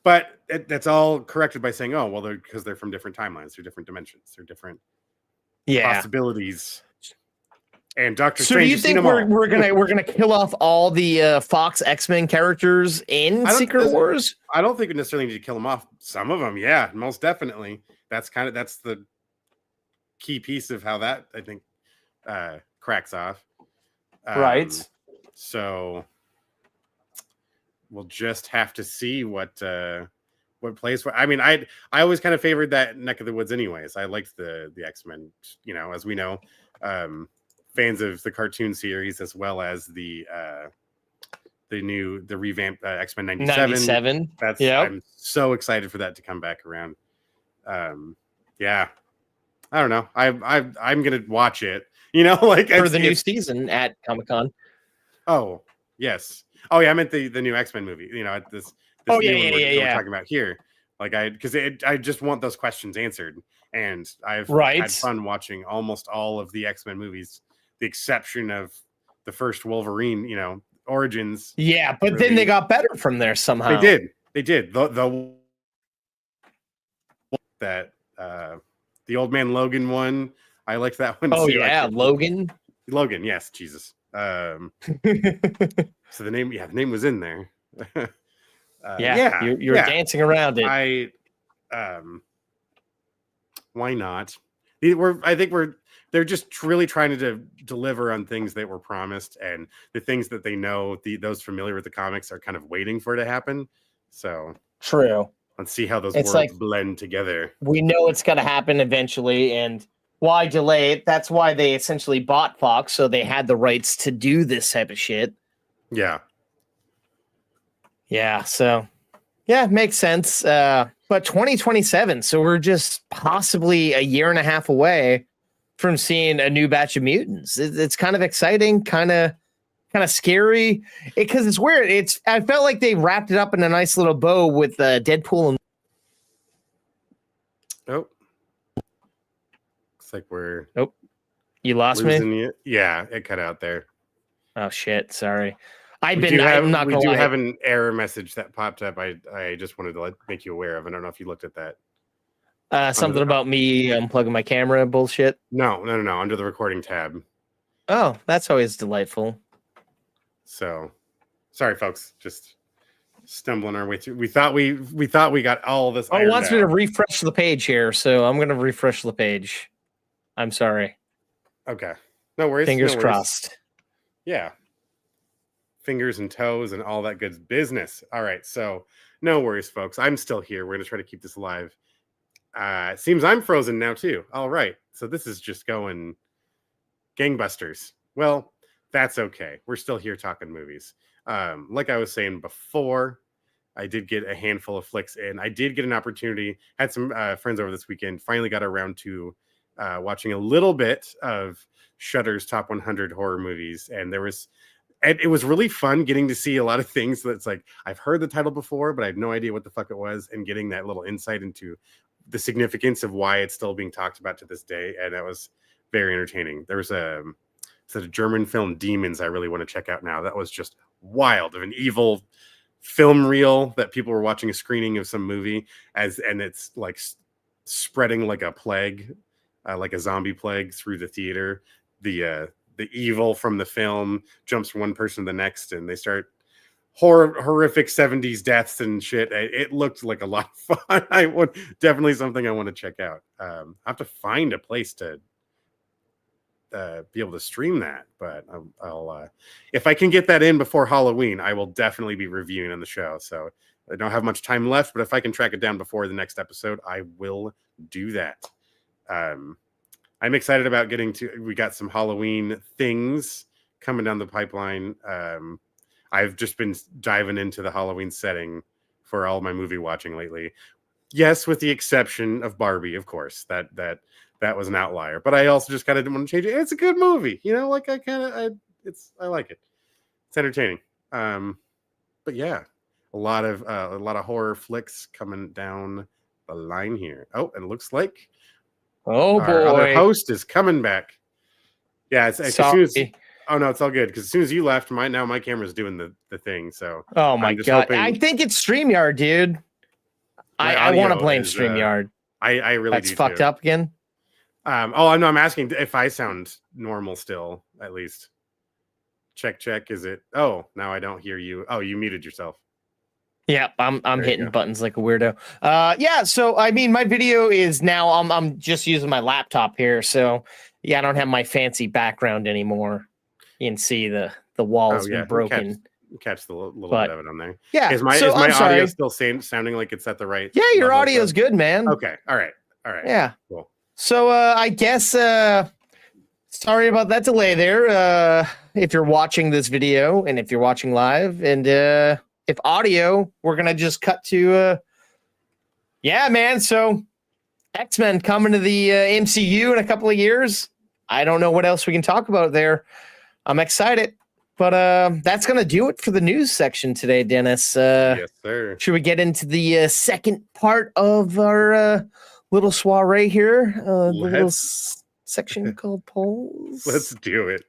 but that's all corrected by saying, oh, well, because they're from different timelines, they're different dimensions, they're different possibilities. And Doctor Strange. So do you think we're gonna kill off all the Fox X-Men characters in Secret Wars? I don't think we necessarily need to kill them off. Some of them, yeah, most definitely. That's the key piece of how that I think cracks off. Right. So we'll just have to see what plays for. I mean, I always kind of favored that neck of the woods anyways. I liked the X-Men, as we know, fans of the cartoon series as well as the revamped X-Men 97. I'm so excited for that to come back around. Yeah. I don't know. I'm going to watch it, for the new season at Comic-Con. Oh, yes. Oh, yeah. I meant the new X-Men movie. This yeah. we're talking about here. Like I just want those questions answered, and I've Right. had fun watching almost all of the X-Men movies, the exception of the first Wolverine, Origins. Yeah, but then they got better from there somehow. They did. The Old Man Logan one. I liked that one. Oh too. yeah, Logan. Logan, yes, Jesus. So the name was in there. You're dancing around it. Why not? They're just really trying to deliver on things that were promised, and the things that they know those familiar with the comics are kind of waiting for it to happen. So True. Let's see how those worlds blend together. We know it's going to happen eventually, and why delay it? That's why they essentially bought Fox, so they had the rights to do this type of shit. Yeah. Yeah, so, yeah, makes sense. But 2027, so we're just possibly a year and a half away from seeing a new batch of mutants. It's kind of exciting, kind of scary, because it's weird. I felt like they wrapped it up in a nice little bow with Deadpool and. Oh, looks like we're. Nope, you lost me. You. Yeah, it cut out there. Oh shit! Sorry. We do have an error message that popped up. I just wanted to make you aware of. I don't know if you looked at that. Something about me unplugging my camera bullshit. No. Under the recording tab. Oh, that's always delightful. So, sorry, folks. Just stumbling our way through. We thought we got all of this. Oh, it wants me to refresh the page here, so I'm going to refresh the page. I'm sorry. Okay. No worries. Fingers crossed. Yeah. Fingers and toes and all that good business. All right. So, no worries, folks. I'm still here. We're going to try to keep this alive. Seems I'm frozen now, too. All right. So, this is just going gangbusters. Well, that's okay. We're still here talking movies. Like I was saying before, I did get a handful of flicks in. I did get an opportunity. Had some friends over this weekend. Finally got around to watching a little bit of Shudder's top 100 horror movies. And it was really fun getting to see a lot of things that's like, I've heard the title before, but I have no idea what the fuck it was. And getting that little insight into the significance of why it's still being talked about to this day. And that was very entertaining. There was a German film, Demons, I really want to check out now. That was just wild, of an evil film reel that people were watching a screening of some movie and it's like spreading like a plague, like a zombie plague through the theater. The evil from the film jumps from one person to the next, and they start horrific 70s deaths and shit. It looked like a lot of fun. Definitely something I want to check out. I have to find a place to be able to stream that, but I'll if I can get that in before Halloween, I will definitely be reviewing on the show. So I don't have much time left, but if I can track it down before the next episode, I will do that. I'm excited about we got some Halloween things coming down the pipeline. I've just been diving into the Halloween setting for all my movie watching lately. Yes, with the exception of Barbie, of course. That was an outlier. But I also just kind of didn't want to change it. It's a good movie. Like I like it. It's entertaining. But yeah, a lot of horror flicks coming down the line here. Oh, and it looks like our other host is coming back. Yeah, it's as soon as oh no, it's all good because as soon as you left, my camera's doing the thing. So oh my god, I think it's StreamYard, dude. I want to blame StreamYard. I really that's do fucked too. up again. I'm asking if I sound normal still, at least. Check. Is it? Oh, now I don't hear you. Oh, you muted yourself. Yeah, I'm hitting buttons like a weirdo. Yeah, so I mean, my video is now I'm just using my laptop here, so yeah, I don't have my fancy background anymore. You can see the walls been broken. Catch the little bit of it on there. Yeah, is my audio still sounding like it's at the right? Yeah, your audio is good, man. Okay, all right. Yeah, cool. So I guess sorry about that delay there. If you're watching this video and if you're watching live, and if audio, we're gonna just cut to yeah, man. So X-Men coming to the MCU in a couple of years. I don't know what else we can talk about there. I'm excited. But that's going to do it for the news section today, Dennis. Yes, sir. Should we get into the second part of our little soiree here? The little section called polls? Let's do it.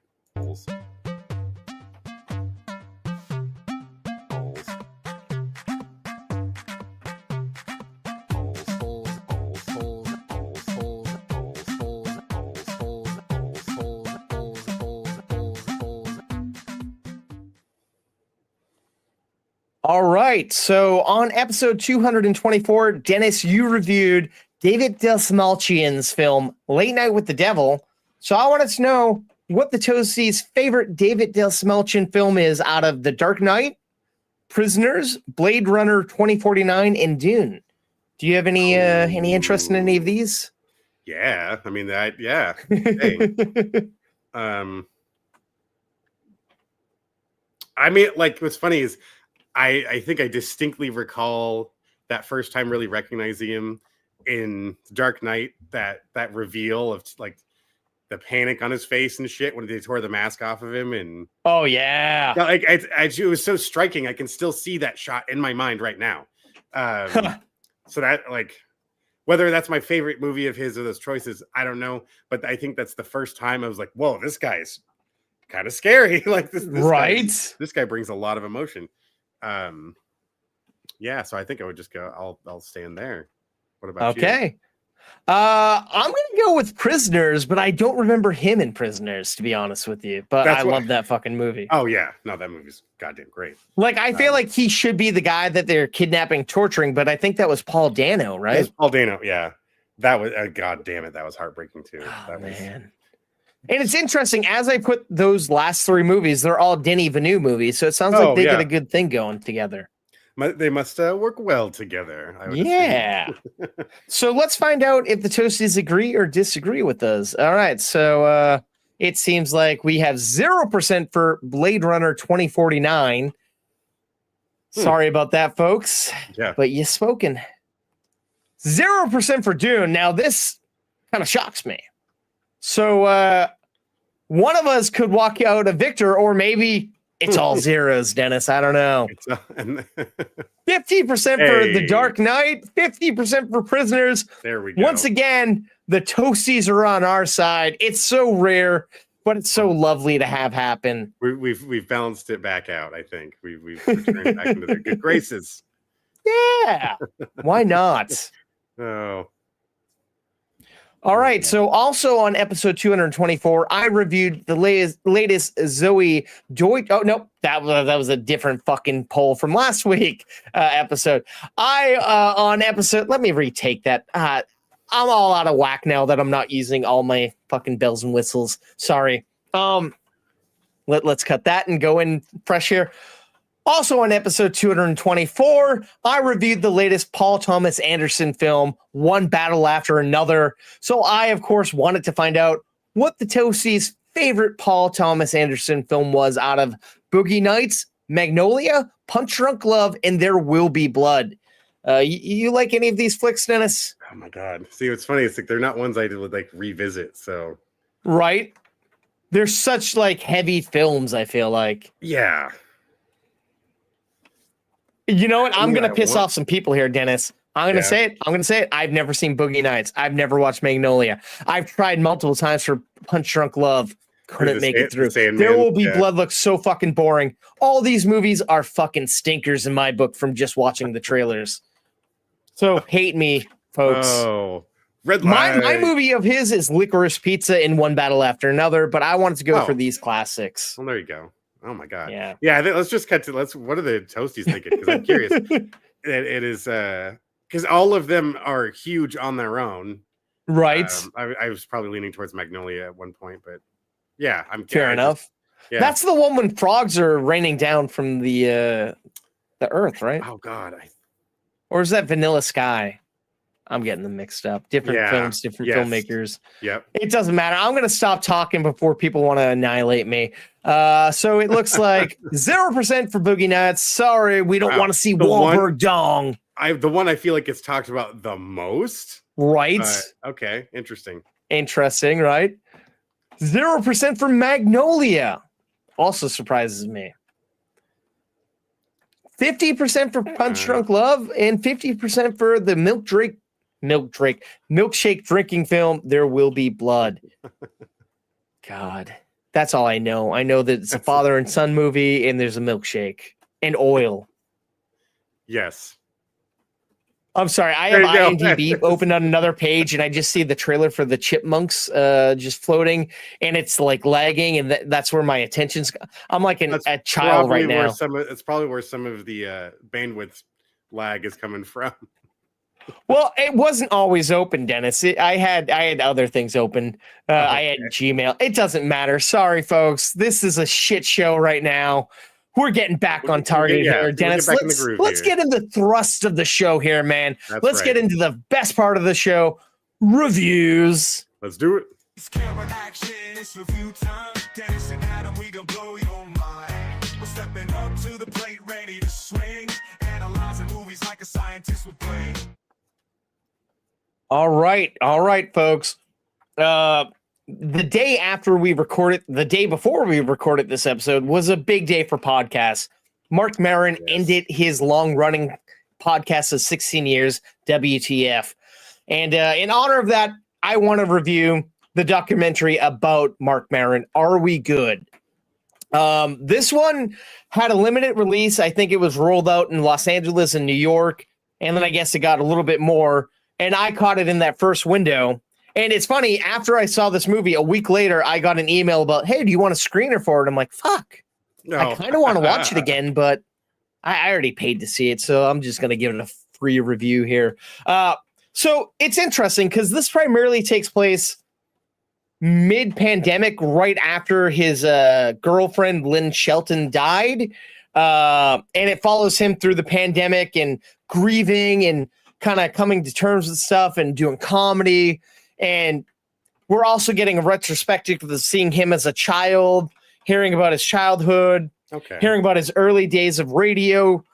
All right. So on episode 224, Dennis, you reviewed David Dastmalchian's film Late Night with the Devil. So I wanted to know what the Toasty's favorite David Dastmalchian film is out of The Dark Knight, Prisoners, Blade Runner 2049, and Dune. Do you have any interest in any of these? Yeah, I mean that. Yeah. Hey. I mean, like, what's funny is I think I distinctly recall that first time really recognizing him in Dark Knight. That reveal of like the panic on his face and shit when they tore the mask off of him, and oh yeah, like it was so striking. I can still see that shot in my mind right now. So that, like, whether that's my favorite movie of his or those choices, I don't know. But I think that's the first time I was like, whoa, this guy's kind of scary. Like this right? This guy brings a lot of emotion. Yeah, so I think I would just go. I'll stand there. What about you? Okay. I'm gonna go with Prisoners, but I don't remember him in Prisoners, to be honest with you. But I love that fucking movie. Oh yeah, no, that movie's goddamn great. Like, I feel like he should be the guy that they're kidnapping, torturing, but I think that was Paul Dano, right? It was Paul Dano, yeah. That was god damn it, that was heartbreaking too. Oh, man. And it's interesting, as I put those last three movies, they're all Denis Villeneuve movies, so it sounds like they got a good thing going together. They must work well together. I would assume. So let's find out if the Toasties agree or disagree with us. All right, so it seems like we have 0% for Blade Runner 2049. Sorry about that, folks. Yeah. But you spoken. 0% for Dune. Now, this kind of shocks me. So one of us could walk out a victor, or maybe it's all zeros, Dennis. I don't know. 50% for The Dark Knight, 50% for Prisoners. There we go. Once again, the Toasties are on our side. It's so rare, but it's so lovely to have happen. We've balanced it back out, I think. We've returned back into their good graces. Yeah. Why not? Oh. All right. So also on episode 224, I reviewed the latest Zoe Deutsch. Oh, no, that was a different fucking poll from last week episode. On episode, let me retake that. I'm all out of whack now that I'm not using all my fucking bells and whistles. Sorry. Let's cut that and go in fresh here. Also on episode 224, I reviewed the latest Paul Thomas Anderson film, One Battle After Another. So I, of course, wanted to find out what the Toasties' favorite Paul Thomas Anderson film was out of Boogie Nights, Magnolia, Punch Drunk Love, and There Will Be Blood. You like any of these flicks, Dennis? Oh my God. See, what's funny, it's like they're not ones I would like revisit, so. Right? They're such like heavy films, I feel like. Yeah. You know what? I'm going to piss off some people here, Dennis. I'm going to say it. I'm going to say it. I've never seen Boogie Nights. I've never watched Magnolia. I've tried multiple times for Punch Drunk Love. Couldn't make it through. There Will Be Blood looks so fucking boring. All these movies are fucking stinkers in my book from just watching the trailers. So hate me, folks. Oh, red light. My movie of his is Licorice Pizza and One Battle After Another, but I wanted to go for these classics. Well, there you go. Oh my God. Yeah. Let's just cut to what are the Toasties thinking? Because I'm curious. it is because all of them are huge on their own. Right. I was probably leaning towards Magnolia at one point, but yeah, I'm fair enough. Yeah. That's the one when frogs are raining down from the earth, right? Oh God. Or is that Vanilla Sky? I'm getting them mixed up. Different films, different filmmakers. Yep. It doesn't matter. I'm going to stop talking before people want to annihilate me. So it looks like 0% for Boogie Nights. Sorry, we don't want to see Wahlberg dong. The one I feel like gets talked about the most. Right. Okay. Interesting. Interesting, right? 0% for Magnolia. also surprises me. 50% for Punch Drunk Love and 50% for the milkshake drinking film There Will Be Blood. God, that's all I know. I know that it's a father and son movie and there's a milkshake and oil. Yes. I'm sorry. I have IMDb open on another page, and I just see the trailer for the Chipmunks just floating, and it's like lagging, and that's where my attention's. I'm like a child right now. It's probably where some of the bandwidth lag is coming from. Well, it wasn't always open, Dennis. I had other things open. I had Gmail. It doesn't matter. Sorry, folks. This is a shit show right now. We're getting back on target here, Dennis. Let's get into the thrust of the show here, man. Let's get into the best part of the show, reviews. Let's do it. It's camera action, it's review time. Dennis and Adam, we gon' blow your mind. We're stepping up to the plate, ready to swing. Analyzing movies like a scientist would play. All right, folks. The day before we recorded this episode was a big day for podcasts. Mark Maron ended his long-running podcast of 16 years, WTF. And in honor of that, I want to review the documentary about Mark Maron, Are We Good? This one had a limited release. I think it was rolled out in Los Angeles and New York, and then I guess it got a little bit more, and I caught it in that first window. And it's funny, after I saw this movie, a week later, I got an email about, hey, do you want a screener for it? I'm like, fuck. No. I kind of want to watch it again, but I already paid to see it, so I'm just going to give it a free review here. So it's interesting because this primarily takes place mid-pandemic, right after his girlfriend, Lynn Shelton, died. And it follows him through the pandemic and grieving and kind of coming to terms with stuff and doing comedy. And we're also getting a retrospective of seeing him as a child, hearing about his childhood, hearing about his early days of radio,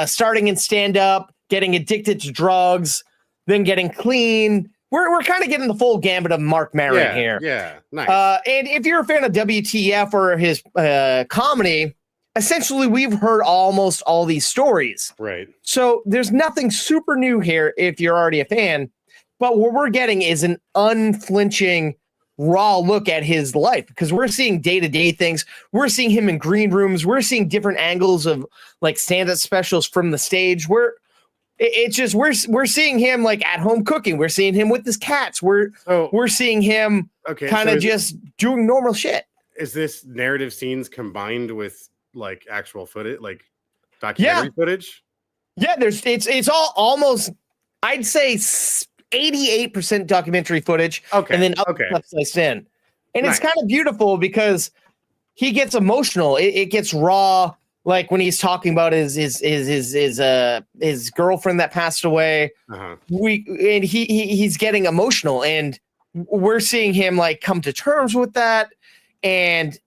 starting in stand-up, getting addicted to drugs, then getting clean. We're kind of getting the full gambit of Mark Maron here. Yeah, nice. And if you're a fan of WTF or his comedy, essentially we've heard almost all these stories. Right. So there's nothing super new here if you're already a fan. But what we're getting is an unflinching, raw look at his life because we're seeing day-to-day things. We're seeing him in green rooms. We're seeing different angles of like stand-up specials from the stage. We're seeing him like at home cooking. We're seeing him with his cats. We're seeing him kind of just doing normal shit. Is this narrative scenes combined with like actual footage, like documentary footage? Yeah, it's all almost, I'd say 88% documentary footage, and then other stuff sliced in. And it's kind of beautiful because he gets emotional. It gets raw, like when he's talking about his girlfriend that passed away. He's getting emotional, and we're seeing him like come to terms with that. And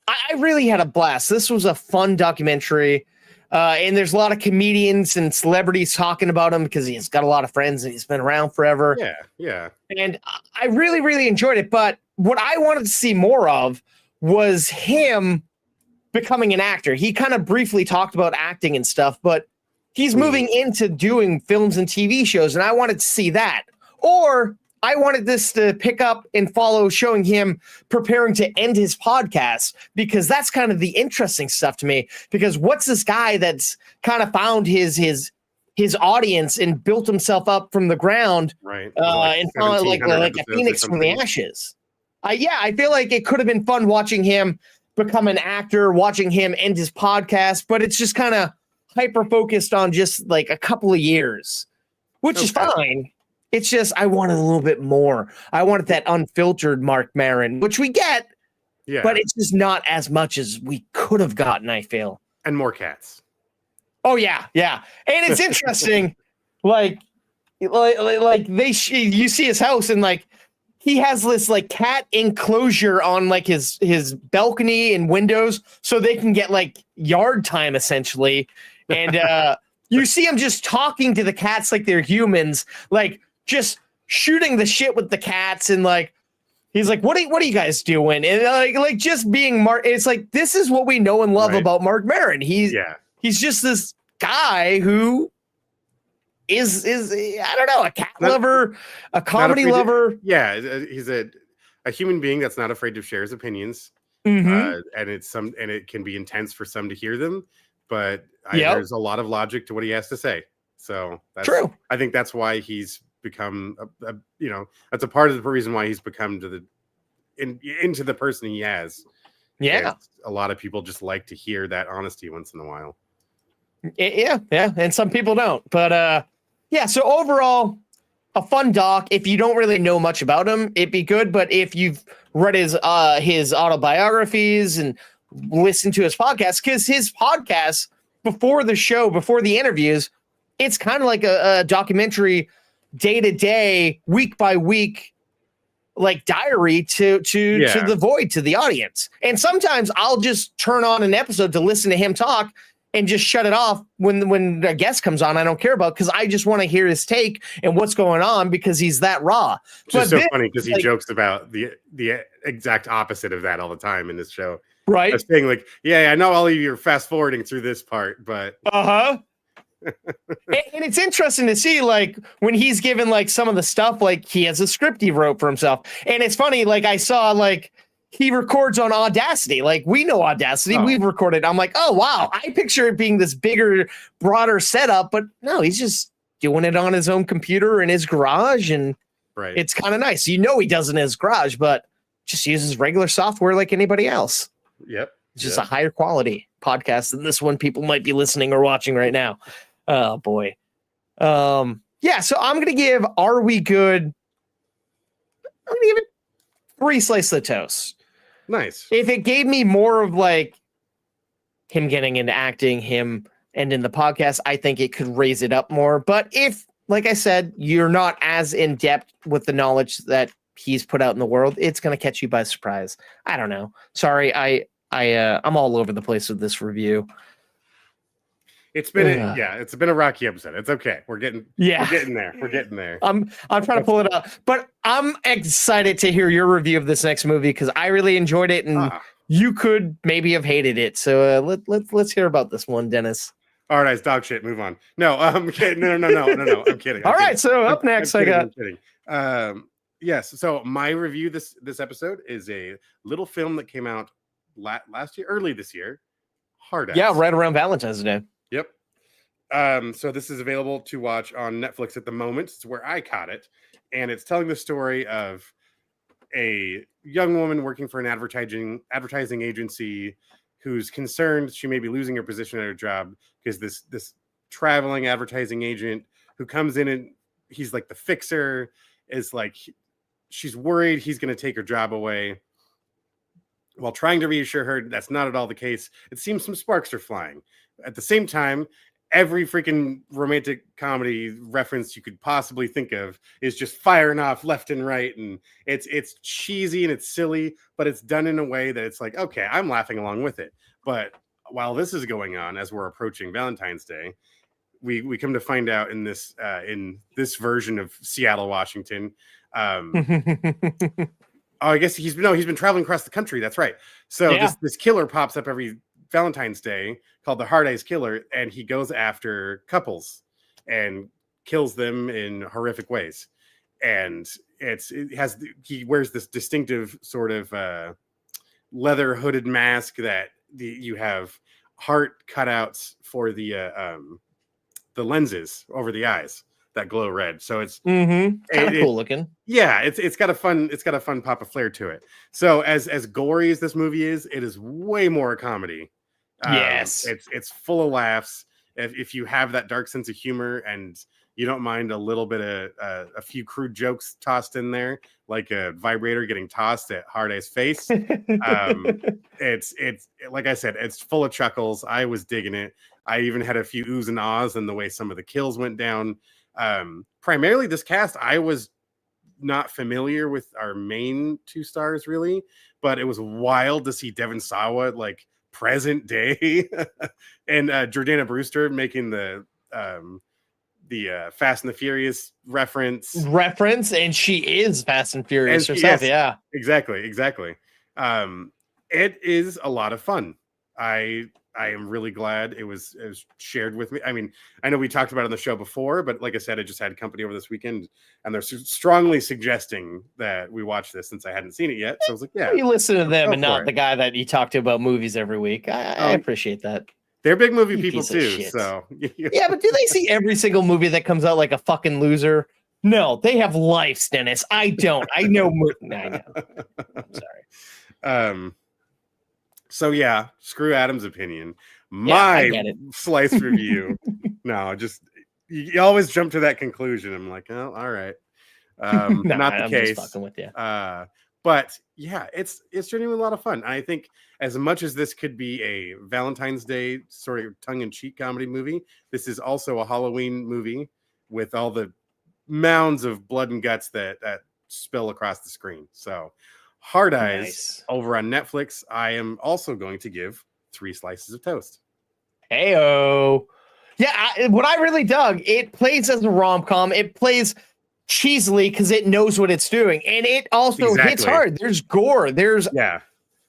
I really had a blast. This was a fun documentary. And there's a lot of comedians and celebrities talking about him because he's got a lot of friends and he's been around forever. Yeah. And I really, really enjoyed it. But what I wanted to see more of was him becoming an actor. He kind of briefly talked about acting and stuff, but he's moving into doing films and TV shows. And I wanted to see that. Or I wanted this to pick up and follow showing him preparing to end his podcast, because that's kind of the interesting stuff to me. Because what's this guy that's kind of found his audience and built himself up from the ground, right? And found like a phoenix from the ashes. I feel like it could have been fun watching him become an actor, watching him end his podcast, but it's just kind of hyper focused on just like a couple of years, which is fine. It's just I wanted a little bit more. I wanted that unfiltered Mark Maron, which we get, but it's just not as much as we could have gotten, I feel. And more cats. Oh, yeah. And it's interesting, like you see his house and like he has this like cat enclosure on like his balcony and windows so they can get like yard time essentially. And you see him just talking to the cats like they're humans, like just shooting the shit with the cats and like, He's like, what are you guys doing? And like just being Mark. It's like, this is what we know and love about Mark Maron. He's just this guy who is I don't know, a cat lover, a comedy lover. He's a human being that's not afraid to share his opinions. Mm-hmm. And it can be intense for some to hear them, but there's a lot of logic to what he has to say. So that's true. I think that's why he's become that's a part of the reason why he's become into the person he has. Yeah. A lot of people just like to hear that honesty once in a while. Yeah. And some people don't. But so overall, a fun doc. If you don't really know much about him, it'd be good. But if you've read his autobiographies and listened to his podcast, because his podcast before the show, before the interviews, it's kind of like a documentary, day to day, week by week, like diary to the void, to the audience. And sometimes I'll just turn on an episode to listen to him talk and just shut it off when a guest comes on. I don't care about, because I just want to hear his take and what's going on, because he's that raw. Just so funny because he jokes about the exact opposite of that all the time in this show. Right. I was saying like, I know all of you are fast forwarding through this part, but And it's interesting to see, like, when he's given like some of the stuff, like he has a script he wrote for himself. And it's funny, like I saw like he records on Audacity. Like, we know Audacity, we've recorded. I'm like, oh wow, I picture it being this bigger, broader setup, but no, he's just doing it on his own computer in his garage, and it's kind of nice. You know, he does it in his garage, but just uses regular software like anybody else. Yep. It's just a higher quality podcast than this one people might be listening or watching right now. Oh boy. So I'm gonna give Are We Good? I'm gonna give it 3 slices of toast. Nice. If it gave me more of like him getting into acting, him and in the podcast, I think it could raise it up more. But if, like I said, you're not as in depth with the knowledge that he's put out in the world, it's gonna catch you by surprise. I don't know. Sorry, I'm all over the place with this review. It's been it's been a rocky episode. It's okay. We're getting there. We're getting there. I'm trying to pull it up, but I'm excited to hear your review of this next movie, because I really enjoyed it, and you could maybe have hated it. So let's hear about this one, Dennis. All right, it's dog shit. Move on. No, I'm kidding. No. I'm kidding. All right, so up next, I'm kidding. Yes. So my review this episode is a little film that came out early this year. Hard Ass. Yeah, right around Valentine's Day. Yep. So this is available to watch on Netflix at the moment. It's where I caught it. And it's telling the story of a young woman working for an advertising agency who's concerned she may be losing her position at her job, because this traveling advertising agent who comes in, and he's like the fixer, is like, she's worried he's going to take her job away. While trying to reassure her that's not at all the case, it seems some sparks are flying. At the same time, every freaking romantic comedy reference you could possibly think of is just firing off left and right, and it's cheesy and it's silly, but it's done in a way that it's like, okay, I'm laughing along with it. But while this is going on, as we're approaching Valentine's Day, we come to find out in this version of Seattle, Washington. I guess he's been traveling across the country. That's right. So this killer pops up every Valentine's Day called the Hard Eyes Killer, and he goes after couples and kills them in horrific ways. And he wears this distinctive sort of leather hooded mask that you have heart cutouts for the lenses over the eyes that glow red. So it's kind of cool looking. Yeah, it's got a fun pop of flair to it. So as gory as this movie is, it is way more a comedy. Yes, it's full of laughs. If you have that dark sense of humor and you don't mind a little bit of a few crude jokes tossed in there, like a vibrator getting tossed at Hard Eye's face, it's like I said, it's full of chuckles. I was digging it. I even had a few oohs and ahs in the way some of the kills went down. Primarily this cast, I was not familiar with our main 2 stars really, but it was wild to see Devon Sawa like present day and Jordana Brewster making the the Fast and the Furious reference. And she is Fast and Furious herself. Yes, yeah, exactly. It is a lot of fun. I am really glad it was shared with me. I mean, I know we talked about it on the show before, but like I said, I just had company over this weekend, and they're strongly suggesting that we watch this since I hadn't seen it yet. So I was like, yeah, you listen to them go and for not it. the guy that you talk to about movies every week. I appreciate that. They're big movie You people piece of too. shit. So Yeah, but do they see every single movie that comes out like a fucking loser? No, they have lives, Dennis. I don't. I know. I know. I'm sorry. So yeah, screw Adam's opinion. I My get it. slice review. No, just you always jump to that conclusion. I'm like, oh, all right. Nah, Not the I'm case. just fucking with you. But yeah, it's genuinely a lot of fun. And I think as much as this could be a Valentine's Day sort of tongue-in-cheek comedy movie, this is also a Halloween movie with all the mounds of blood and guts that spill across the screen. So Hard Eyes over on Netflix. I am also going to give 3 slices of toast. Heyo. Yeah, what I really dug, it plays as a rom-com. It plays cheesily because it knows what it's doing. And it also hits hard. There's gore. There's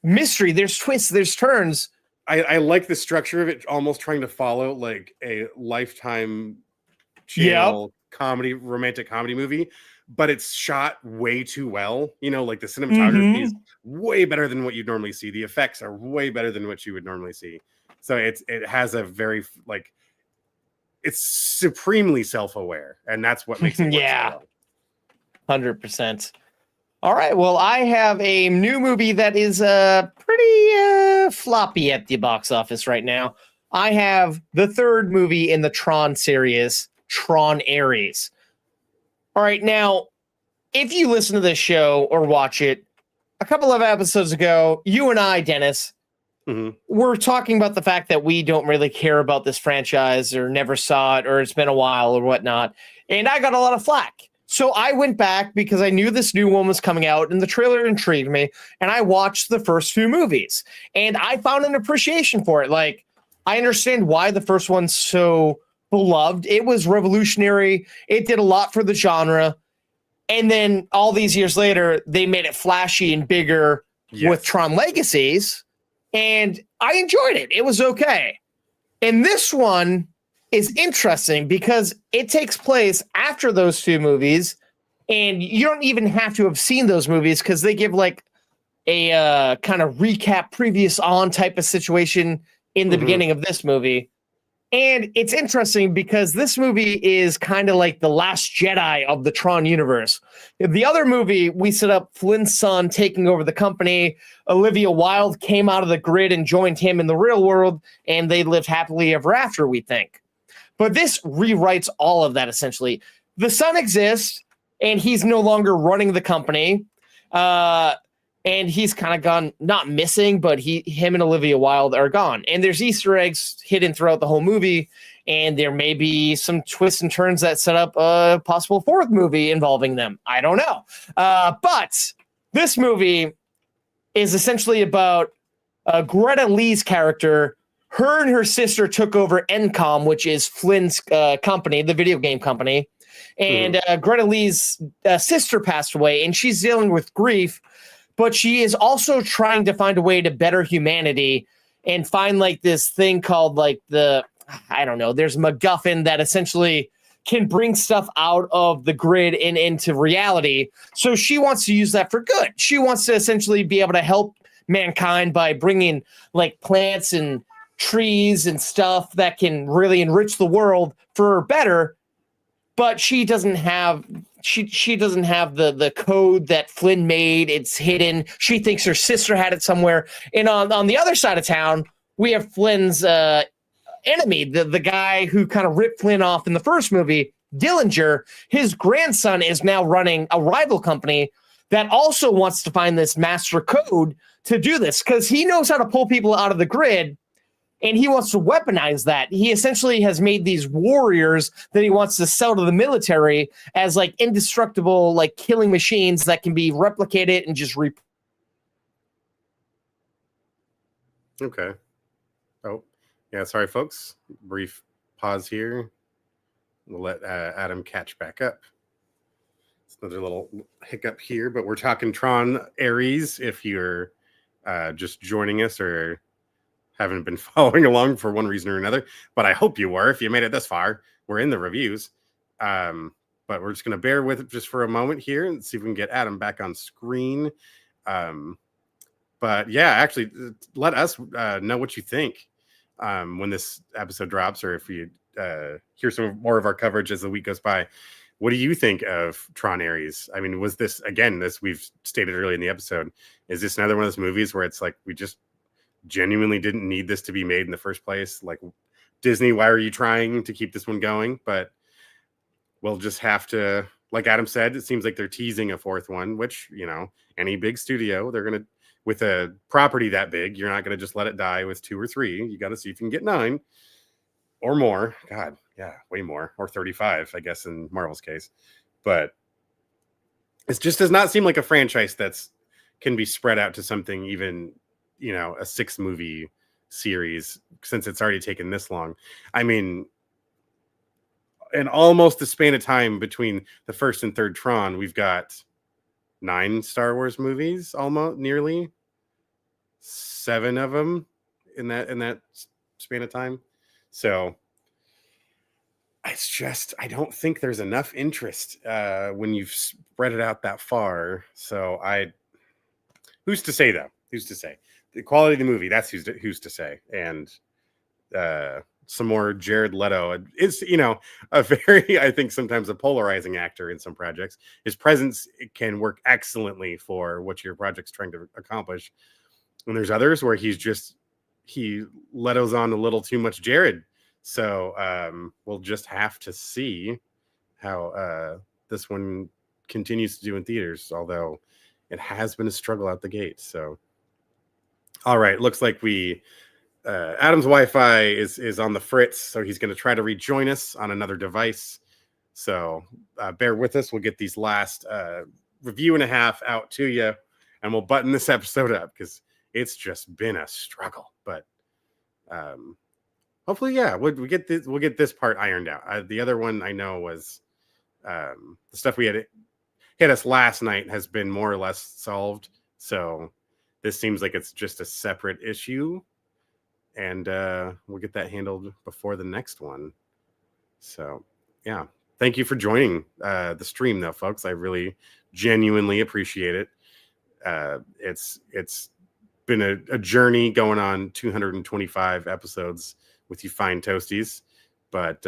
mystery. There's twists. There's turns. I like the structure of it, almost trying to follow like a Lifetime channel romantic comedy movie, but it's shot way too well. You know, like the cinematography is way better than what you'd normally see. The effects are way better than what you would normally see. So it has a very like, it's supremely self-aware, and that's what makes it work so well. 100%. All right, well, I have a new movie that is pretty floppy at the box office right now. I have the 3rd movie in the Tron series, Tron Ares. All right, now, if you listen to this show or watch it, a couple of episodes ago, you and I, Dennis, we're talking about the fact that we don't really care about this franchise or never saw it or it's been a while or whatnot. And I got a lot of flack. So I went back because I knew this new one was coming out and the trailer intrigued me. And I watched the first 2 movies and I found an appreciation for it. Like, I understand why the first one's so beloved. It was revolutionary. It did a lot for the genre. And then all these years later, they made it flashy and bigger with Tron Legacies. And I enjoyed it. It was okay. And this one is interesting because it takes place after those 2 movies. And you don't even have to have seen those movies because they give like a kind of recap previous on type of situation in the beginning of this movie. And it's interesting because this movie is kind of like the last Jedi of the Tron universe. The other movie, we set up Flynn's son taking over the company. Olivia Wilde came out of the grid and joined him in the real world, and they lived happily ever after, we think. But this rewrites all of that, essentially. The son exists, and he's no longer running the company. And he's kind of gone, not missing, but him and Olivia Wilde are gone. And there's Easter eggs hidden throughout the whole movie. And there may be some twists and turns that set up a possible 4th movie involving them. I don't know. But this movie is essentially about Greta Lee's character. Her and her sister took over Encom, which is Flynn's company, the video game company. And Greta Lee's sister passed away, and she's dealing with grief. But she is also trying to find a way to better humanity and find like this thing called like there's MacGuffin that essentially can bring stuff out of the grid and into reality. So she wants to use that for good. She wants to essentially be able to help mankind by bringing like plants and trees and stuff that can really enrich the world for better. But she doesn't have the code that Flynn made. It's hidden. She thinks her sister had it somewhere. And on the other side of town, we have Flynn's enemy, the guy who kind of ripped Flynn off in the first movie, Dillinger. His grandson is now running a rival company that also wants to find this master code to do this because he knows how to pull people out of the grid. And he wants to weaponize that. He essentially has made these warriors that he wants to sell to the military as like indestructible, like killing machines that can be replicated and just Okay. Oh, yeah. Sorry, folks. Brief pause here. we'll let Adam catch back up. It's another little hiccup here, but we're talking Tron Ares. If you're just joining us or haven't been following along for one reason or another, but I hope you were. If you made it this far, we're in the reviews. But we're just going to bear with it just for a moment here and see if we can get Adam back on screen. But yeah, actually, let us know what you think when this episode drops, or if you hear some more of our coverage as the week goes by. What do you think of Tron Ares? I mean, was this, again, this we've stated early in the episode, is this another one of those movies where it's like we just genuinely didn't need this to be made in the first place? Like, Disney, why are you trying to keep this one going? But we'll just have to, like Adam said, it seems like they're teasing a fourth one, which, you know, any big studio, they're going to, with a property that big, you're not going to just let it die with 2 or 3. You got to see if you can get 9 or more. God, yeah, way more, or 35, I guess, in Marvel's case. But it just does not seem like a franchise that's can be spread out to something even, you know, a 6-movie series, since it's already taken this long. I mean, in almost the span of time between the first and third Tron, we've got 9 Star Wars movies, almost, nearly 7 of them in that span of time. So it's just, I don't think there's enough interest when you've spread it out that far. So who's to say though? Who's to say? The quality of the movie, that's who's to say. And some more Jared Leto is, you know, a very, I think sometimes a polarizing actor in some projects. His presence can work excellently for what your project's trying to accomplish. And there's others where he Leto's on a little too much Jared. So we'll just have to see how this one continues to do in theaters, although it has been a struggle out the gate. So, all right, looks like Adam's Wi-Fi is on the fritz, so he's going to try to rejoin us on another device. So bear with us. We'll get these last review and a half out to you, and we'll button this episode up because it's just been a struggle. But hopefully, yeah, we'll get this part ironed out. The other one I know was the stuff we had hit us last night has been more or less solved. So this seems like it's just a separate issue. And we'll get that handled before the next one. So, yeah. Thank you for joining the stream, though, folks. I really genuinely appreciate it. It's been a journey going on 225 episodes with you fine toasties. But,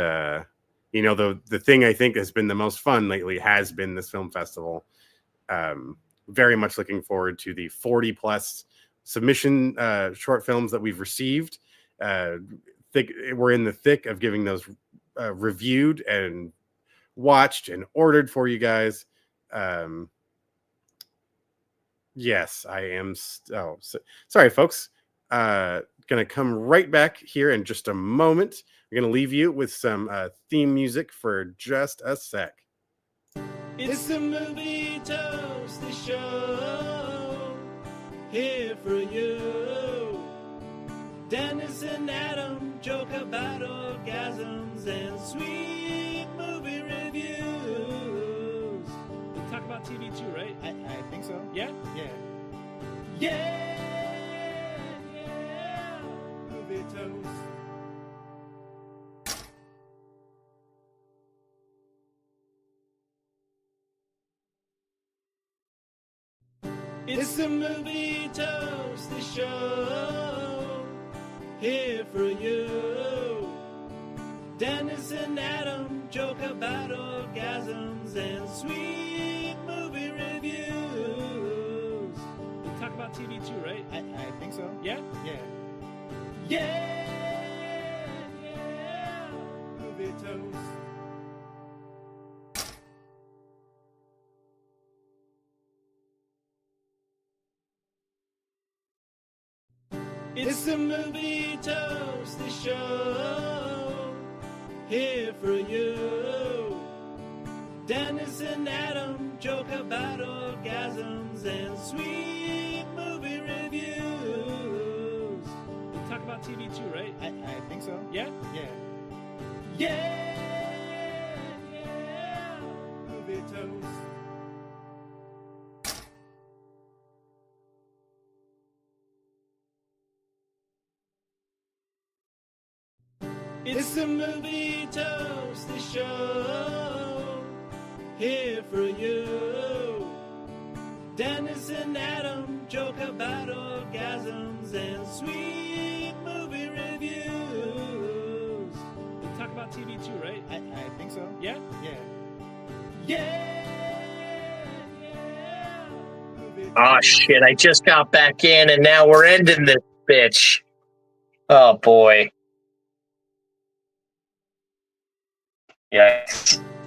you know, the thing I think has been the most fun lately has been this film festival. Very much looking forward to the 40-plus submission short films that we've received. We're in the thick of getting those reviewed and watched and ordered for you guys. Yes, I am. Sorry, folks. Gonna come right back here in just a moment. We're gonna leave you with some theme music for just a sec. It's the Movie Toasty Show, here for you. Dennis and Adam joke about orgasms and sweet movie reviews. We talk about TV too, right? I think so. Yeah? Yeah. Yeah! Movie Toast. It's the Movie Toasty Show, here for you. Dennis and Adam joke about orgasms and sweet movie reviews. We talk about TV too, right? I think so. Yeah? Yeah. Yeah! Movie Toast. It's the Movie Toasty Show, here for you. Dennis and Adam joke about orgasms and sweet movie reviews. We talk about TV too, right? I think so. Yeah? Yeah. Yeah! toast. It's the movie toasty show here for you. Dennis and Adam joke about orgasms and sweet movie reviews. We talk about TV too, right? I think so. Yeah? Yeah. Yeah. Movie Oh toast. shit! I just got back in, and now we're ending this bitch. Oh boy. Yeah.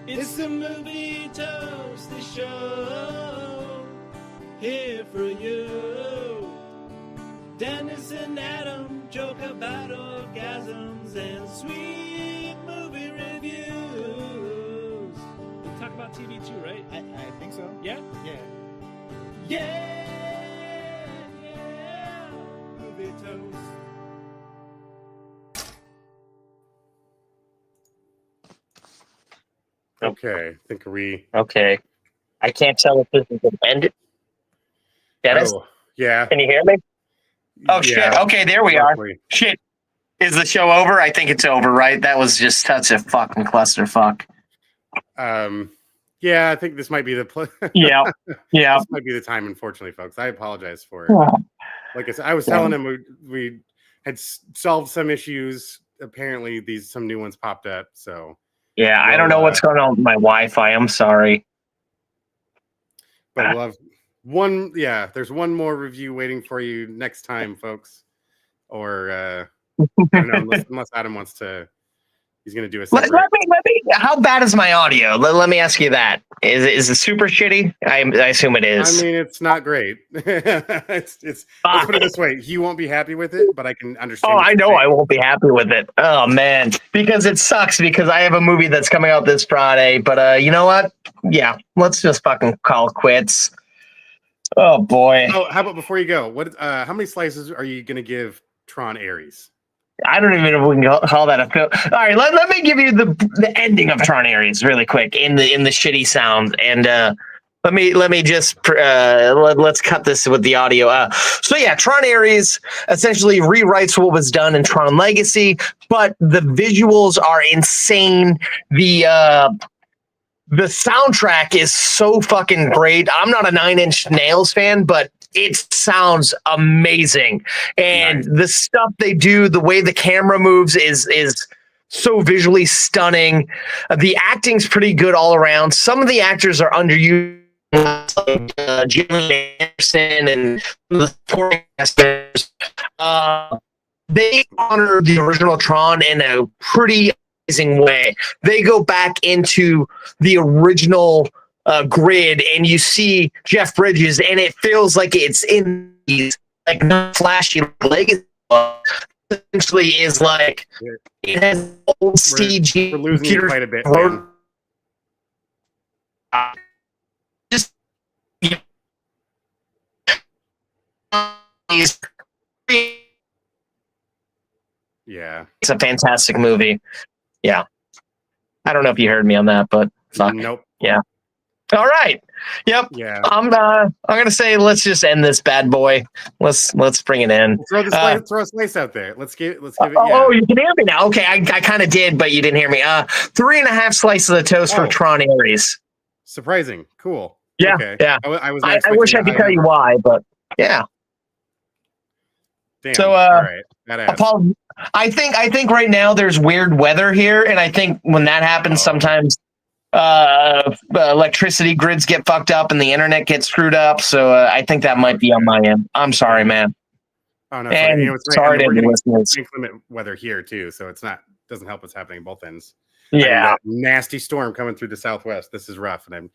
It's the movie toasty show here for you. Dennis and Adam joke about orgasms and sweet movie reviews. We talk about TV too, right? I think so. Yeah? Yeah. Yeah. Movie toast. Okay, I think we. Okay. I can't tell if this is the end. Dennis, Oh, yeah. can you hear me? Oh shit! Yeah, Okay, there we are. roughly. Shit. Is the show over? I think it's over, right? That was just such a fucking clusterfuck. Yeah, I think this might be the Yeah. Yeah. this might be the time. Unfortunately, folks, I apologize for it. Like I said, I was telling him we had solved some issues. Apparently, some new ones popped up. So Yeah, I don't know what's going on with my Wi-Fi. I'm sorry. but we'll have one. Yeah, there's one more review waiting for you next time, folks. Or I don't know, unless Adam wants to. He's going to do a Let separate. me. How bad is my audio? Let me ask you that. Is it super shitty? I assume it is. I mean, it's not great. It's let's put it this way: he won't be happy with it, but I can understand. Oh, what I you're know saying. I won't be happy with it. Oh man, because it sucks. Because I have a movie that's coming out this Friday. But you know what? Yeah, let's just fucking call it quits. Oh boy, Oh, how about before you go? What? How many slices are you going to give Tron Ares? I don't even know if we can call that a film. All right, let me give you the ending of Tron Ares really quick in the shitty sound, and let me just let's cut this with the audio. So yeah, Tron Ares essentially rewrites what was done in Tron Legacy, but the visuals are insane. The soundtrack is so fucking great. I'm not a Nine Inch Nails fan, but it sounds amazing. And Nice. the stuff they do, the way the camera moves is so visually stunning. The acting's pretty good all around. Some of the actors are underused, like Gillian Anderson and the supporting actors. They honor the original Tron in a pretty amazing way. They go back into the original grid, and you see Jeff Bridges, and it feels like it's in these like not flashy Legacy. Essentially, is like it has old CG. We're losing you computer quite a bit. wrote- Man. Just Yeah. it's a fantastic movie. Yeah, I don't know if you heard me on that, but fuck. Nope. All right. Yep. Yeah. I'm gonna say let's just end this bad boy. Let's bring it in. Throw the slice, throw a slice out there. Let's give it. Yeah. Oh, you can hear me now. Okay, I kind of did, but you didn't hear me. 3.5 slices of toast for Oh. Tron Ares. Surprising. Cool. Yeah, Okay. yeah. I was. I wish I could tell you why, but yeah. Damn. So, all right. Badass. I think right now there's weird weather here, and I think when that happens, sometimes electricity grids get fucked up and the internet gets screwed up. So I think that might be on my end. I'm sorry, man. Oh no. And it's great. sorry And to we're the getting listeners. inclement weather here too, so it's not doesn't help what's happening both ends. Yeah. That nasty storm coming through the southwest. This is rough, and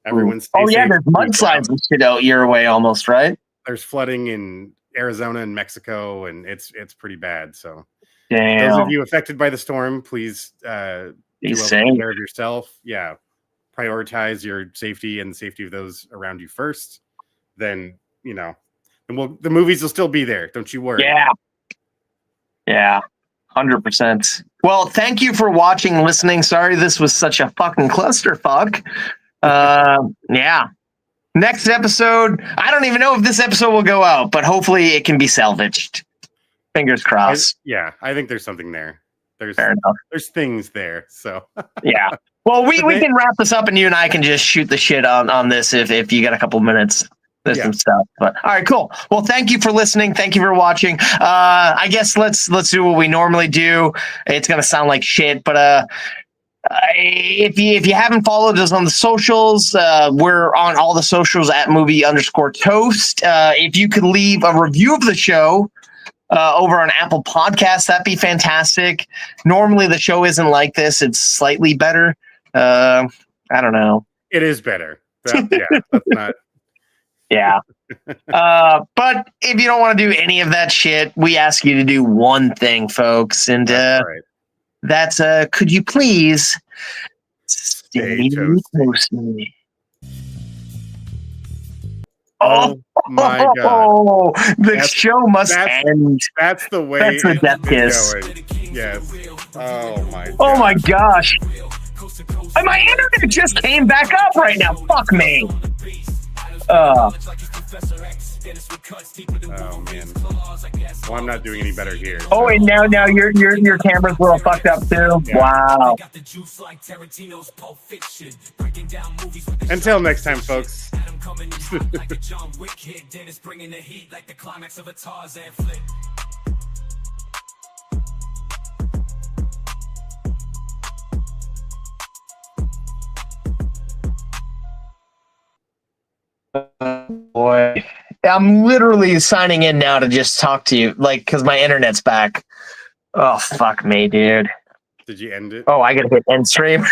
everyone's. Oh yeah, there's mudslides and shit out your way almost, right? There's flooding in Arizona and Mexico, and it's pretty bad. So Damn. those of you affected by the storm, please Be do safe. take care of yourself. Yeah, prioritize your safety and the safety of those around you first. Then and the movies will still be there. Don't you worry. Yeah, 100%. Well, thank you for watching, listening. Sorry this was such a fucking clusterfuck. Yeah. Next episode, I don't even know if this episode will go out, but hopefully it can be salvaged. Fingers crossed. I think there's something there. Fair enough. There's things there. So yeah. Well, we can wrap this up, and you and I can just shoot the shit on this if you got a couple minutes. There's some stuff. But all right, cool. Well, thank you for listening. Thank you for watching. I guess let's do what we normally do. It's gonna sound like shit, but if you haven't followed us on the socials, we're on all the socials at movie_toast. If you could leave a review of the show over on Apple Podcasts, that'd be fantastic. Normally the show isn't like this. It's slightly better. I don't know. It is better. That's not. Yeah. But if you don't want to do any of that shit, we ask you to do one thing, folks. And that's could you please stay toasty? Oh my god! The show must end. That's the way. That's the death kiss. Yes. Oh my. God. Oh my gosh! And my internet just came back up right now. Fuck me. Oh man. Well, I'm not doing any better here. Oh, and now your camera's a little fucked up too. Yeah. Wow. Until next time, folks. Boy, I'm literally signing in now to just talk to you, like, because my internet's back. Oh, fuck me, dude. Did you end it? Oh, I gotta hit end stream.